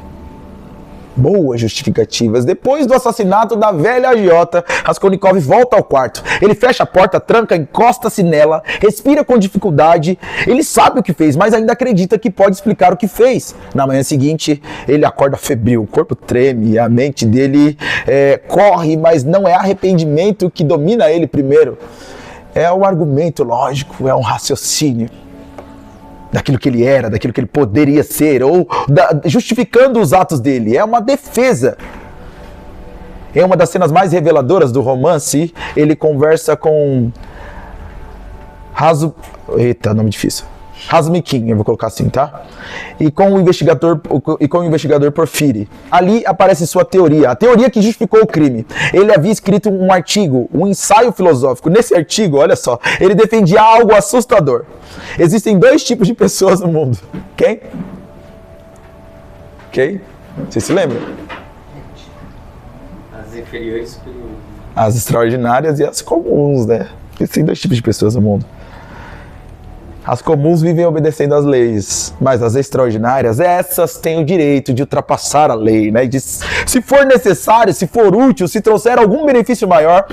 Boas justificativas. Depois do assassinato da velha agiota, Raskolnikov volta ao quarto. Ele fecha a porta, tranca, encosta-se nela, respira com dificuldade. Ele sabe o que fez, mas ainda acredita que pode explicar o que fez. Na manhã seguinte, ele acorda febril, o corpo treme, a mente dele corre, mas não é arrependimento que domina ele primeiro. É um argumento lógico, é um raciocínio daquilo que ele era, daquilo que ele poderia ser, ou justificando os atos dele. É uma defesa. Em uma das cenas mais reveladoras do romance, ele conversa com nome difícil. Razumikhin, eu vou colocar assim, tá? E com o investigador Porfiri. Ali aparece sua teoria, a teoria que justificou o crime. Ele havia escrito um artigo, um ensaio filosófico. Nesse artigo, olha só, ele defendia algo assustador. Existem dois tipos de pessoas no mundo. Quem? Vocês se lembram? As inferiores e superiores. As extraordinárias e as comuns, né? Existem dois tipos de pessoas no mundo. As comuns vivem obedecendo às leis, mas as extraordinárias, essas têm o direito de ultrapassar a lei, né? Se for necessário, se for útil, se trouxer algum benefício maior.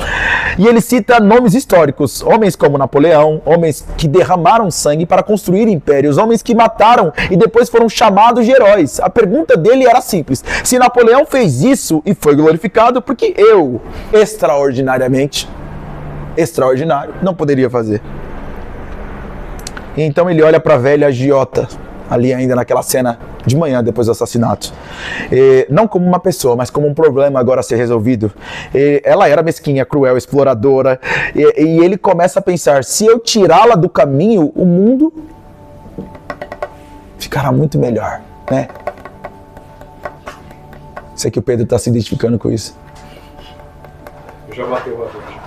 E ele cita nomes históricos, homens como Napoleão, homens que derramaram sangue para construir impérios, homens que mataram e depois foram chamados de heróis. A pergunta dele era simples: se Napoleão fez isso e foi glorificado, por que eu, extraordinariamente extraordinário, não poderia fazer? Então ele olha para a velha agiota, ali ainda naquela cena de manhã depois do assassinato. Não como uma pessoa, mas como um problema agora a ser resolvido. Ela era mesquinha, cruel, exploradora. E ele começa a pensar, se eu tirá-la do caminho, o mundo ficará muito melhor, né? Sei que o Pedro está se identificando com isso. Eu já bateu o adulto.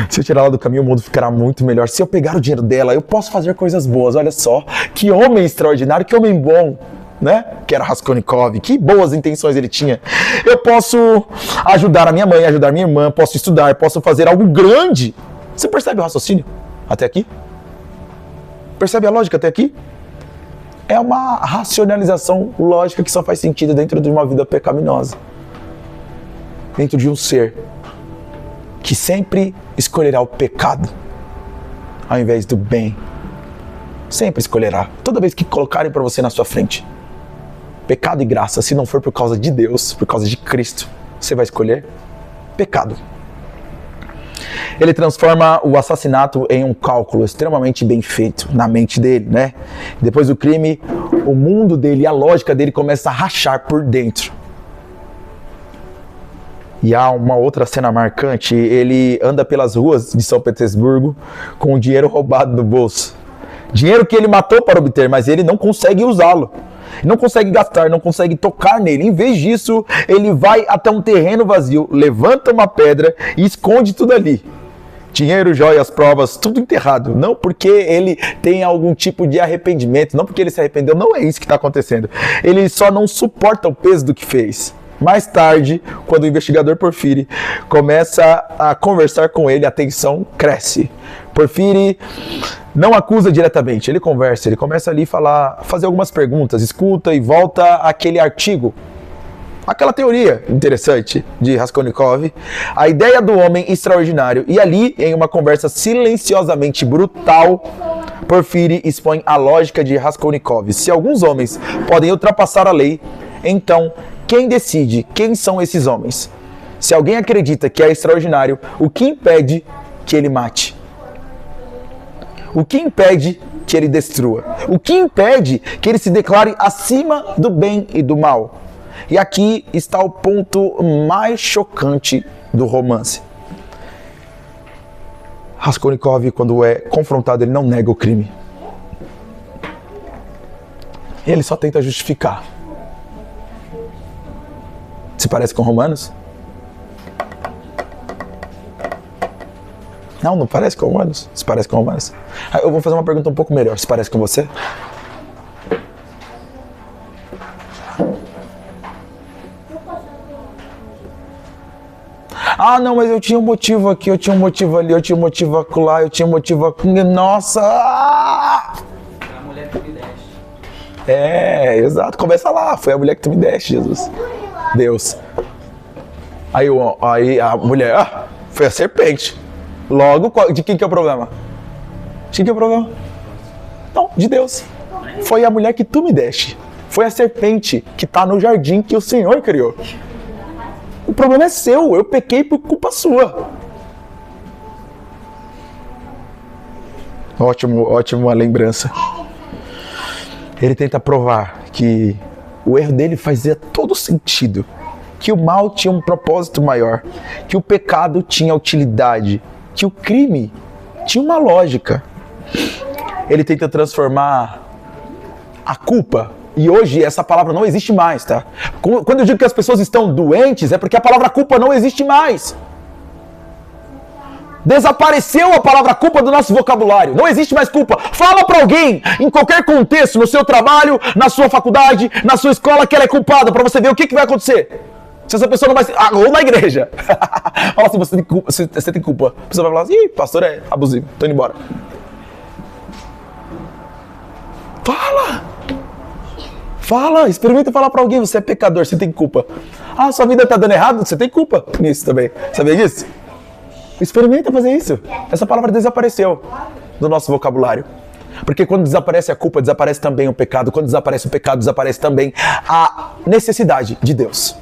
Se eu tirar ela do caminho, o mundo ficará muito melhor. Se eu pegar o dinheiro dela, eu posso fazer coisas boas. Olha só, que homem extraordinário, que homem bom, né? Que era Raskolnikov, que boas intenções ele tinha. Eu posso ajudar a minha mãe, ajudar a minha irmã, posso estudar, posso fazer algo grande. Você percebe o raciocínio até aqui? Percebe a lógica até aqui? É uma racionalização lógica que só faz sentido dentro de uma vida pecaminosa. Dentro de um ser que sempre escolherá o pecado ao invés do bem. Sempre escolherá. Toda vez que colocarem para você na sua frente pecado e graça, se não for por causa de Deus, por causa de Cristo, você vai escolher pecado. Ele transforma o assassinato em um cálculo extremamente bem feito na mente dele, né? Depois do crime, o mundo dele, a lógica dele começa a rachar por dentro. E há uma outra cena marcante, ele anda pelas ruas de São Petersburgo com o dinheiro roubado no bolso. Dinheiro que ele matou para obter, mas ele não consegue usá-lo. Não consegue gastar, não consegue tocar nele. Em vez disso, ele vai até um terreno vazio, levanta uma pedra e esconde tudo ali. Dinheiro, joias, provas, tudo enterrado. Não porque ele tem algum tipo de arrependimento, não porque ele se arrependeu, não é isso que está acontecendo. Ele só não suporta o peso do que fez. Mais tarde, quando o investigador Porfiri começa a conversar com ele, a tensão cresce. Porfiri não acusa diretamente, ele conversa, ele começa ali a fazer algumas perguntas, escuta e volta àquele artigo. Aquela teoria interessante de Raskolnikov, a ideia do homem extraordinário. E ali, em uma conversa silenciosamente brutal, Porfiri expõe a lógica de Raskolnikov. Se alguns homens podem ultrapassar a lei, então quem decide quem são esses homens? Se alguém acredita que é extraordinário, o que impede que ele mate? O que impede que ele destrua? O que impede que ele se declare acima do bem e do mal? E aqui está o ponto mais chocante do romance. Raskolnikov, quando é confrontado, ele não nega o crime. Ele só tenta justificar. Se parece com Romanos? Não parece com Romanos. Se parece com Romanos. Eu vou fazer uma pergunta um pouco melhor. Se parece com você? Ah, não, mas eu tinha um motivo aqui, eu tinha um motivo ali, eu tinha um motivo acolá, eu tinha um motivo aqui. Nossa! Foi a mulher que me deste. Exato. Começa lá. Foi a mulher que tu me deste, Jesus. Deus. Aí a mulher, foi a serpente. Logo, de quem que é o problema? De quem que é o problema? Não, de Deus. Foi a mulher que tu me deste. Foi a serpente que está no jardim que o Senhor criou. O problema é seu, eu pequei por culpa sua. Ótima lembrança. Ele tenta provar que o erro dele fazia todo sentido. Que o mal tinha um propósito maior. Que o pecado tinha utilidade. Que o crime tinha uma lógica. Ele tenta transformar a culpa. E hoje essa palavra não existe mais, tá? Quando eu digo que as pessoas estão doentes, é porque a palavra culpa não existe mais. Desapareceu a palavra culpa do nosso vocabulário. Não existe mais culpa. Fala pra alguém, em qualquer contexto, no seu trabalho, na sua faculdade, na sua escola, que ela é culpada, pra você ver o que vai acontecer. Se essa pessoa não vai... ou na igreja. Fala assim, você tem culpa. A pessoa vai falar assim, ih, pastor é abusivo, tô indo embora. Fala, experimenta falar pra alguém, você é pecador, você tem culpa. Ah, sua vida tá dando errado, você tem culpa nisso também. Sabia disso? Experimenta fazer isso. Essa palavra desapareceu do nosso vocabulário. Porque quando desaparece a culpa, desaparece também o pecado. Quando desaparece o pecado, desaparece também a necessidade de Deus.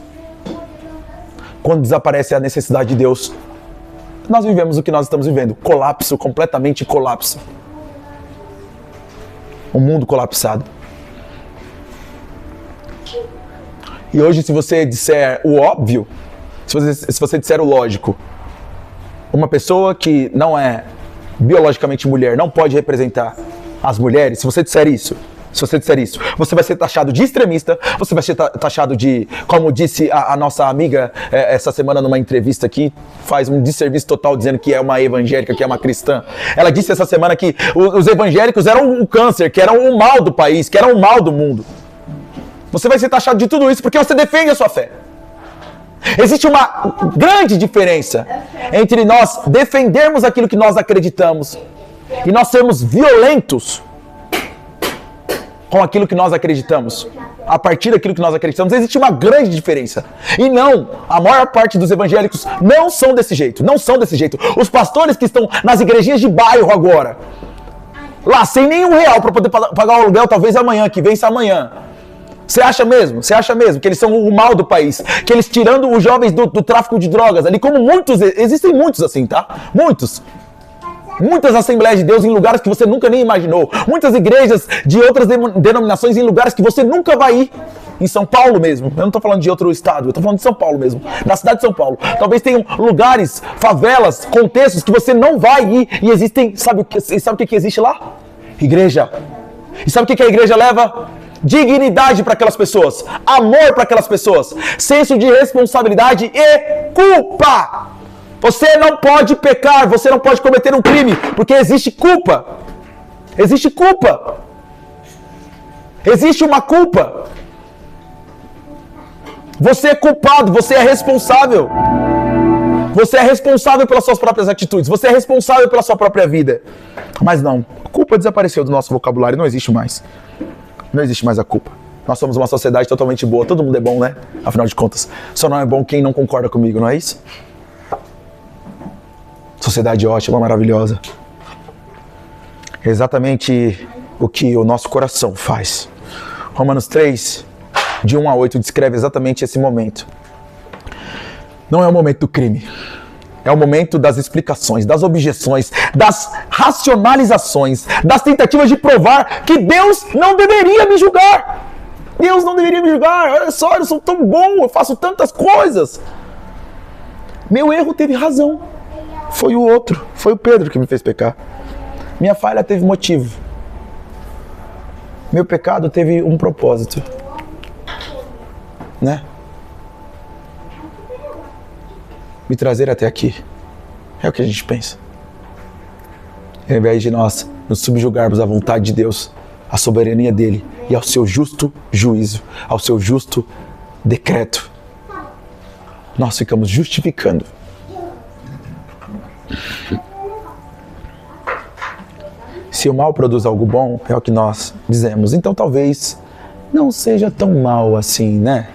Quando desaparece a necessidade de Deus, nós vivemos o que nós estamos vivendo. Colapso, completamente colapso. Um mundo colapsado. E hoje, se você disser o óbvio, se você disser o lógico, uma pessoa que não é biologicamente mulher não pode representar as mulheres, se você disser isso, você vai ser taxado de extremista, você vai ser taxado de, como disse a nossa amiga essa semana numa entrevista aqui, faz um desserviço total dizendo que é uma evangélica, que é uma cristã. Ela disse essa semana que os evangélicos eram o câncer, que eram o mal do país, que eram o mal do mundo. Você vai ser taxado de tudo isso porque você defende a sua fé. Existe uma grande diferença entre nós defendermos aquilo que nós acreditamos e nós sermos violentos com aquilo que nós acreditamos. A partir daquilo que nós acreditamos, existe uma grande diferença. E não, a maior parte dos evangélicos não são desse jeito. Não são desse jeito. Os pastores que estão nas igrejinhas de bairro agora, lá sem nenhum real para poder pagar o aluguel, talvez amanhã, que vence amanhã. Você acha mesmo que eles são o mal do país? Que eles tirando os jovens do tráfico de drogas ali, como muitos, existem muitos assim, tá? Muitos. Muitas Assembleias de Deus em lugares que você nunca nem imaginou. Muitas igrejas de outras denominações em lugares que você nunca vai ir. Em São Paulo mesmo. Eu não tô falando de outro estado, eu tô falando de São Paulo mesmo. Na cidade de São Paulo. Talvez tenham lugares, favelas, contextos que você não vai ir e existem, sabe o que existe lá? Igreja. E sabe o que a igreja leva? Dignidade para aquelas pessoas, amor para aquelas pessoas, senso de responsabilidade e culpa. Você não pode pecar, você não pode cometer um crime, porque existe culpa. Existe culpa. Existe uma culpa. Você é culpado, você é responsável. Você é responsável pelas suas próprias atitudes, você é responsável pela sua própria vida. Mas não, a culpa desapareceu do nosso vocabulário, não existe mais. Não existe mais a culpa. Nós somos uma sociedade totalmente boa. Todo mundo é bom, né? Afinal de contas. Só não é bom quem não concorda comigo, não é isso? Sociedade ótima, maravilhosa. É exatamente o que o nosso coração faz. Romanos 3, de 1 a 8, descreve exatamente esse momento. Não é o momento do crime. É o momento das explicações, das objeções, das racionalizações, das tentativas de provar que Deus não deveria me julgar. Deus não deveria me julgar. Olha só, eu sou tão bom, eu faço tantas coisas. Meu erro teve razão. Foi o outro, foi o Pedro que me fez pecar. Minha falha teve motivo. Meu pecado teve um propósito. Né? Me trazer até aqui. É o que a gente pensa. Ao invés de nós nos subjugarmos à vontade de Deus, à soberania dele e ao seu justo juízo, ao seu justo decreto, nós ficamos justificando. Se o mal produz algo bom, é o que nós dizemos. Então talvez não seja tão mal assim, né?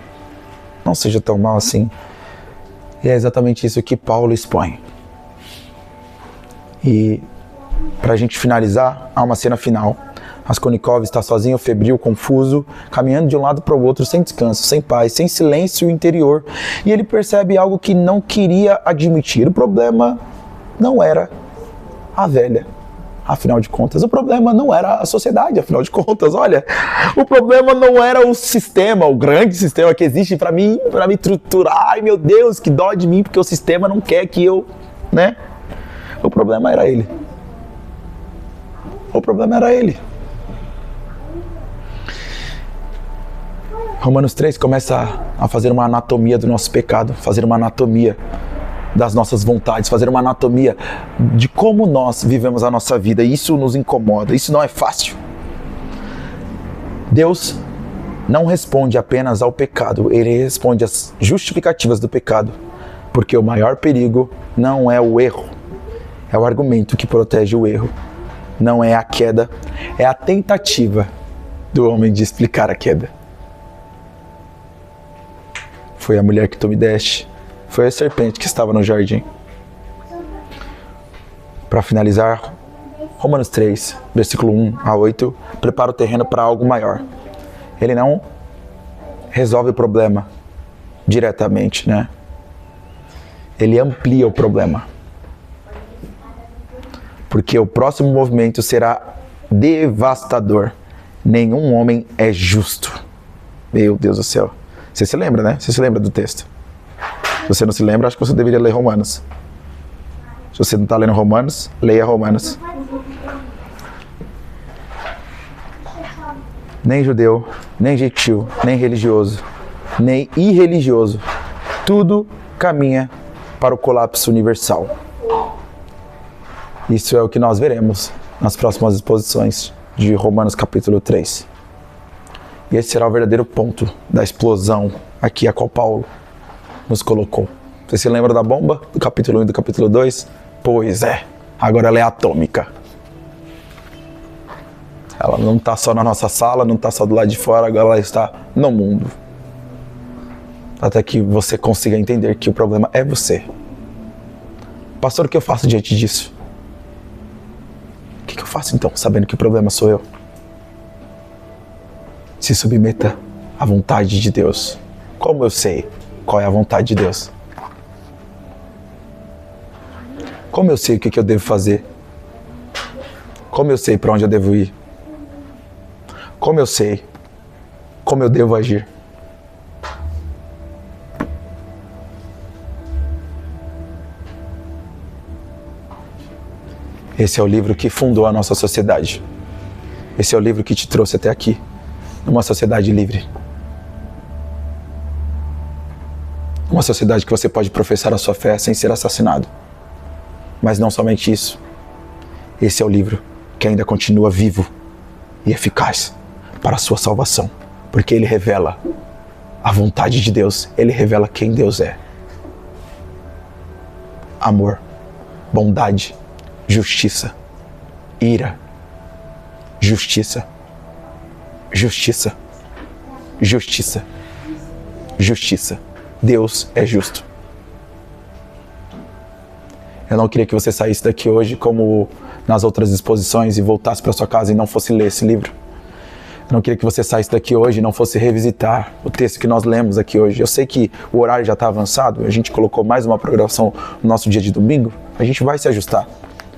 Não seja tão mal assim. E é exatamente isso que Paulo expõe. E para a gente finalizar, há uma cena final. Raskolnikov está sozinho, febril, confuso, caminhando de um lado para o outro, sem descanso, sem paz, sem silêncio interior. E ele percebe algo que não queria admitir. O problema não era a velha, afinal de contas. O problema não era a sociedade, afinal de contas. Olha, o problema não era o sistema, o grande sistema que existe para me estruturar. Ai, meu Deus, que dó de mim, porque o sistema não quer que eu, né? O problema era ele. O problema era ele. Romanos 3 começa a fazer uma anatomia do nosso pecado, fazer uma anatomia das nossas vontades, fazer uma anatomia de como nós vivemos a nossa vida. E isso nos incomoda, isso não é fácil. Deus não responde apenas ao pecado, ele responde às justificativas do pecado, porque o maior perigo não é o erro, é o argumento que protege o erro, não é a queda, é a tentativa do homem de explicar a queda. Foi a mulher que tu me deste, foi a serpente que estava no jardim. Para finalizar, Romanos 3, versículo 1 a 8, prepara o terreno para algo maior. Ele não resolve o problema diretamente, né? Ele amplia o problema. Porque o próximo movimento será devastador. Nenhum homem é justo. Meu Deus do céu. Você se lembra, né? Você se lembra do texto? Se você não se lembra, acho que você deveria ler Romanos. Se você não está lendo Romanos, leia Romanos. Nem judeu, nem gentil, nem religioso, nem irreligioso. Tudo caminha para o colapso universal. Isso é o que nós veremos nas próximas exposições de Romanos capítulo 3. E esse será o verdadeiro ponto da explosão aqui a qual Paulo nos colocou. Você se lembra da bomba do capítulo 1 e do capítulo 2? Pois é, agora ela é atômica. Ela não está só na nossa sala, não está só do lado de fora, agora ela está no mundo. Até que você consiga entender que o problema é você. Pastor, o que eu faço diante disso? O que eu faço então, sabendo que o problema sou eu? Se submeta à vontade de Deus. Como eu sei qual é a vontade de Deus? Como eu sei o que eu devo fazer? Como eu sei para onde eu devo ir? Como eu sei como eu devo agir? Esse é o livro que fundou a nossa sociedade. Esse é o livro que te trouxe até aqui, numa sociedade livre. Uma sociedade que você pode professar a sua fé sem ser assassinado. Mas não somente isso. Esse é o livro que ainda continua vivo e eficaz para a sua salvação. Porque ele revela a vontade de Deus. Ele revela quem Deus é. Amor, bondade, justiça, ira, justiça, justiça, justiça, justiça. Deus é justo. Eu não queria que você saísse daqui hoje como nas outras exposições e voltasse para sua casa e não fosse ler esse livro. Eu não queria que você saísse daqui hoje e não fosse revisitar o texto que nós lemos aqui hoje. Eu sei que o horário já está avançado, a gente colocou mais uma programação no nosso dia de domingo, a gente vai se ajustar.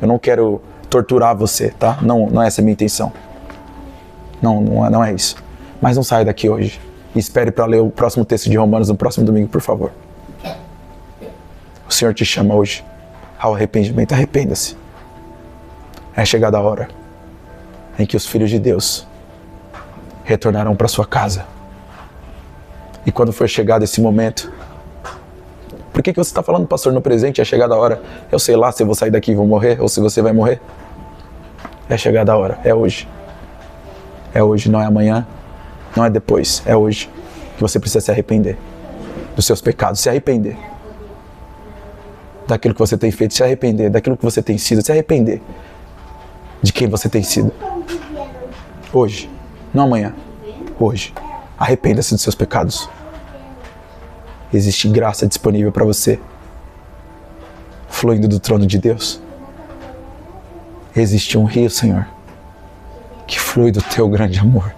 Eu não quero torturar você, tá? Não é essa a minha intenção. Não é isso. Mas não saia daqui hoje e espere para ler o próximo texto de Romanos no próximo domingo, por favor. O Senhor te chama hoje ao arrependimento. Arrependa-se. É chegada a hora em que os filhos de Deus retornarão para sua casa. E quando for chegado esse momento, por que você está falando, pastor, no presente? É chegada a hora. Eu sei lá se eu vou sair daqui e vou morrer, ou se você vai morrer. É chegada a hora, é hoje. É hoje, não é amanhã, não é depois, é hoje que você precisa se arrepender dos seus pecados, se arrepender daquilo que você tem feito, se arrepender daquilo que você tem sido, se arrepender de quem você tem sido. Hoje, não amanhã, hoje. Arrependa-se dos seus pecados. Existe graça disponível para você, fluindo do trono de Deus. Existe um rio, Senhor, que flui do teu grande amor.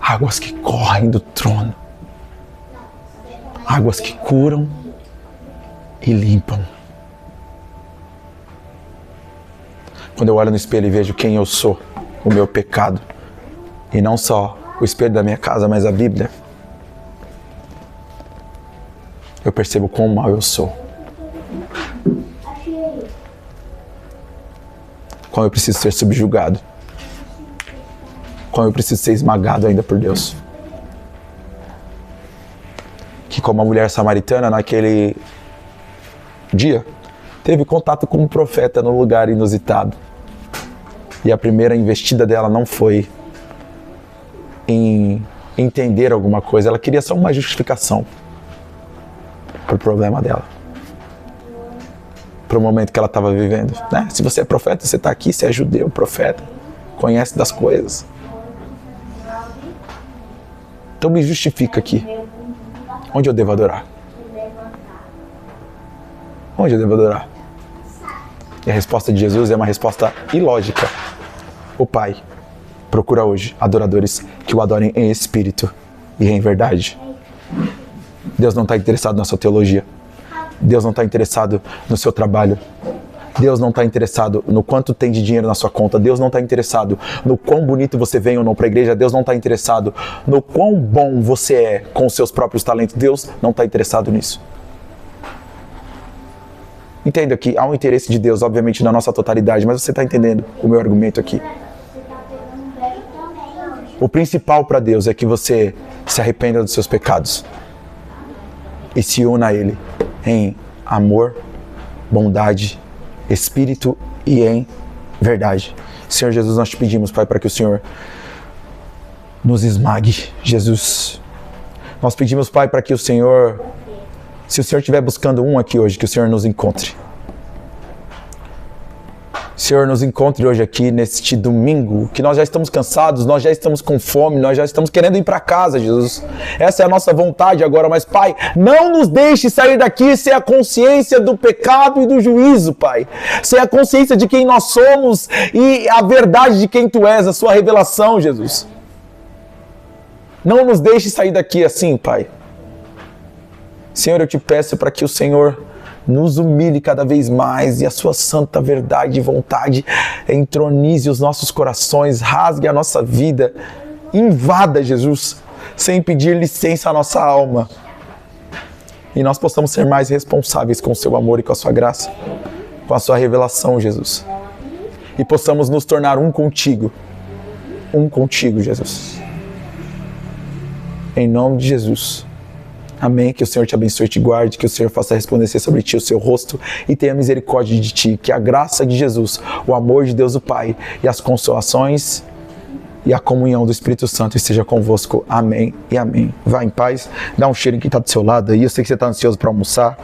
Águas que correm do trono. Águas que curam e limpam. Quando eu olho no espelho e vejo quem eu sou, o meu pecado, e não só o espelho da minha casa, mas a Bíblia, eu percebo quão mal eu sou. Como eu preciso ser subjugado. Como eu preciso ser esmagado ainda por Deus. Que como a mulher samaritana naquele dia, teve contato com um profeta no lugar inusitado. E a primeira investida dela não foi em entender alguma coisa, ela queria só uma justificação para o problema dela. Para o momento que ela estava vivendo. Né? Se você é profeta, você está aqui, você é judeu, profeta, conhece das coisas. Então me justifica aqui. Onde eu devo adorar? Onde eu devo adorar? E a resposta de Jesus é uma resposta ilógica. O Pai procura hoje adoradores que o adorem em espírito e em verdade. Deus não está interessado na sua teologia. Deus não está interessado no seu trabalho. Deus não está interessado no quanto tem de dinheiro na sua conta. Deus não está interessado no quão bonito você vem ou não para a igreja. Deus não está interessado no quão bom você é com os seus próprios talentos. Deus não está interessado nisso. Entenda que há um interesse de Deus, obviamente, na nossa totalidade, mas você está entendendo o meu argumento aqui. O principal para Deus é que você se arrependa dos seus pecados e se una a Ele em amor, bondade, espírito e em verdade. Senhor Jesus, nós te pedimos, Pai, para que o Senhor nos esmague, Jesus. Nós pedimos, Pai, para que o Senhor, se o Senhor estiver buscando um aqui hoje, que o Senhor nos encontre. Senhor, nos encontre hoje aqui neste domingo, que nós já estamos cansados, nós já estamos com fome, nós já estamos querendo ir para casa, Jesus. Essa é a nossa vontade agora, mas Pai, não nos deixe sair daqui sem a consciência do pecado e do juízo, Pai. Sem a consciência de quem nós somos e a verdade de quem Tu és, a Sua revelação, Jesus. Não nos deixe sair daqui assim, Pai. Senhor, eu Te peço para que o Senhor nos humilhe cada vez mais e a Sua santa verdade e vontade entronize os nossos corações, rasgue a nossa vida, invada, Jesus, sem pedir licença à nossa alma. E nós possamos ser mais responsáveis com o Seu amor e com a Sua graça, com a Sua revelação, Jesus. E possamos nos tornar um contigo, Jesus. Em nome de Jesus. Amém, que o Senhor te abençoe e te guarde, que o Senhor faça resplandecer sobre ti o seu rosto e tenha misericórdia de ti, que a graça de Jesus, o amor de Deus o Pai e as consolações e a comunhão do Espírito Santo esteja convosco. Amém e amém. Vá em paz, dá um cheiro em quem está do seu lado aí, eu sei que você está ansioso para almoçar.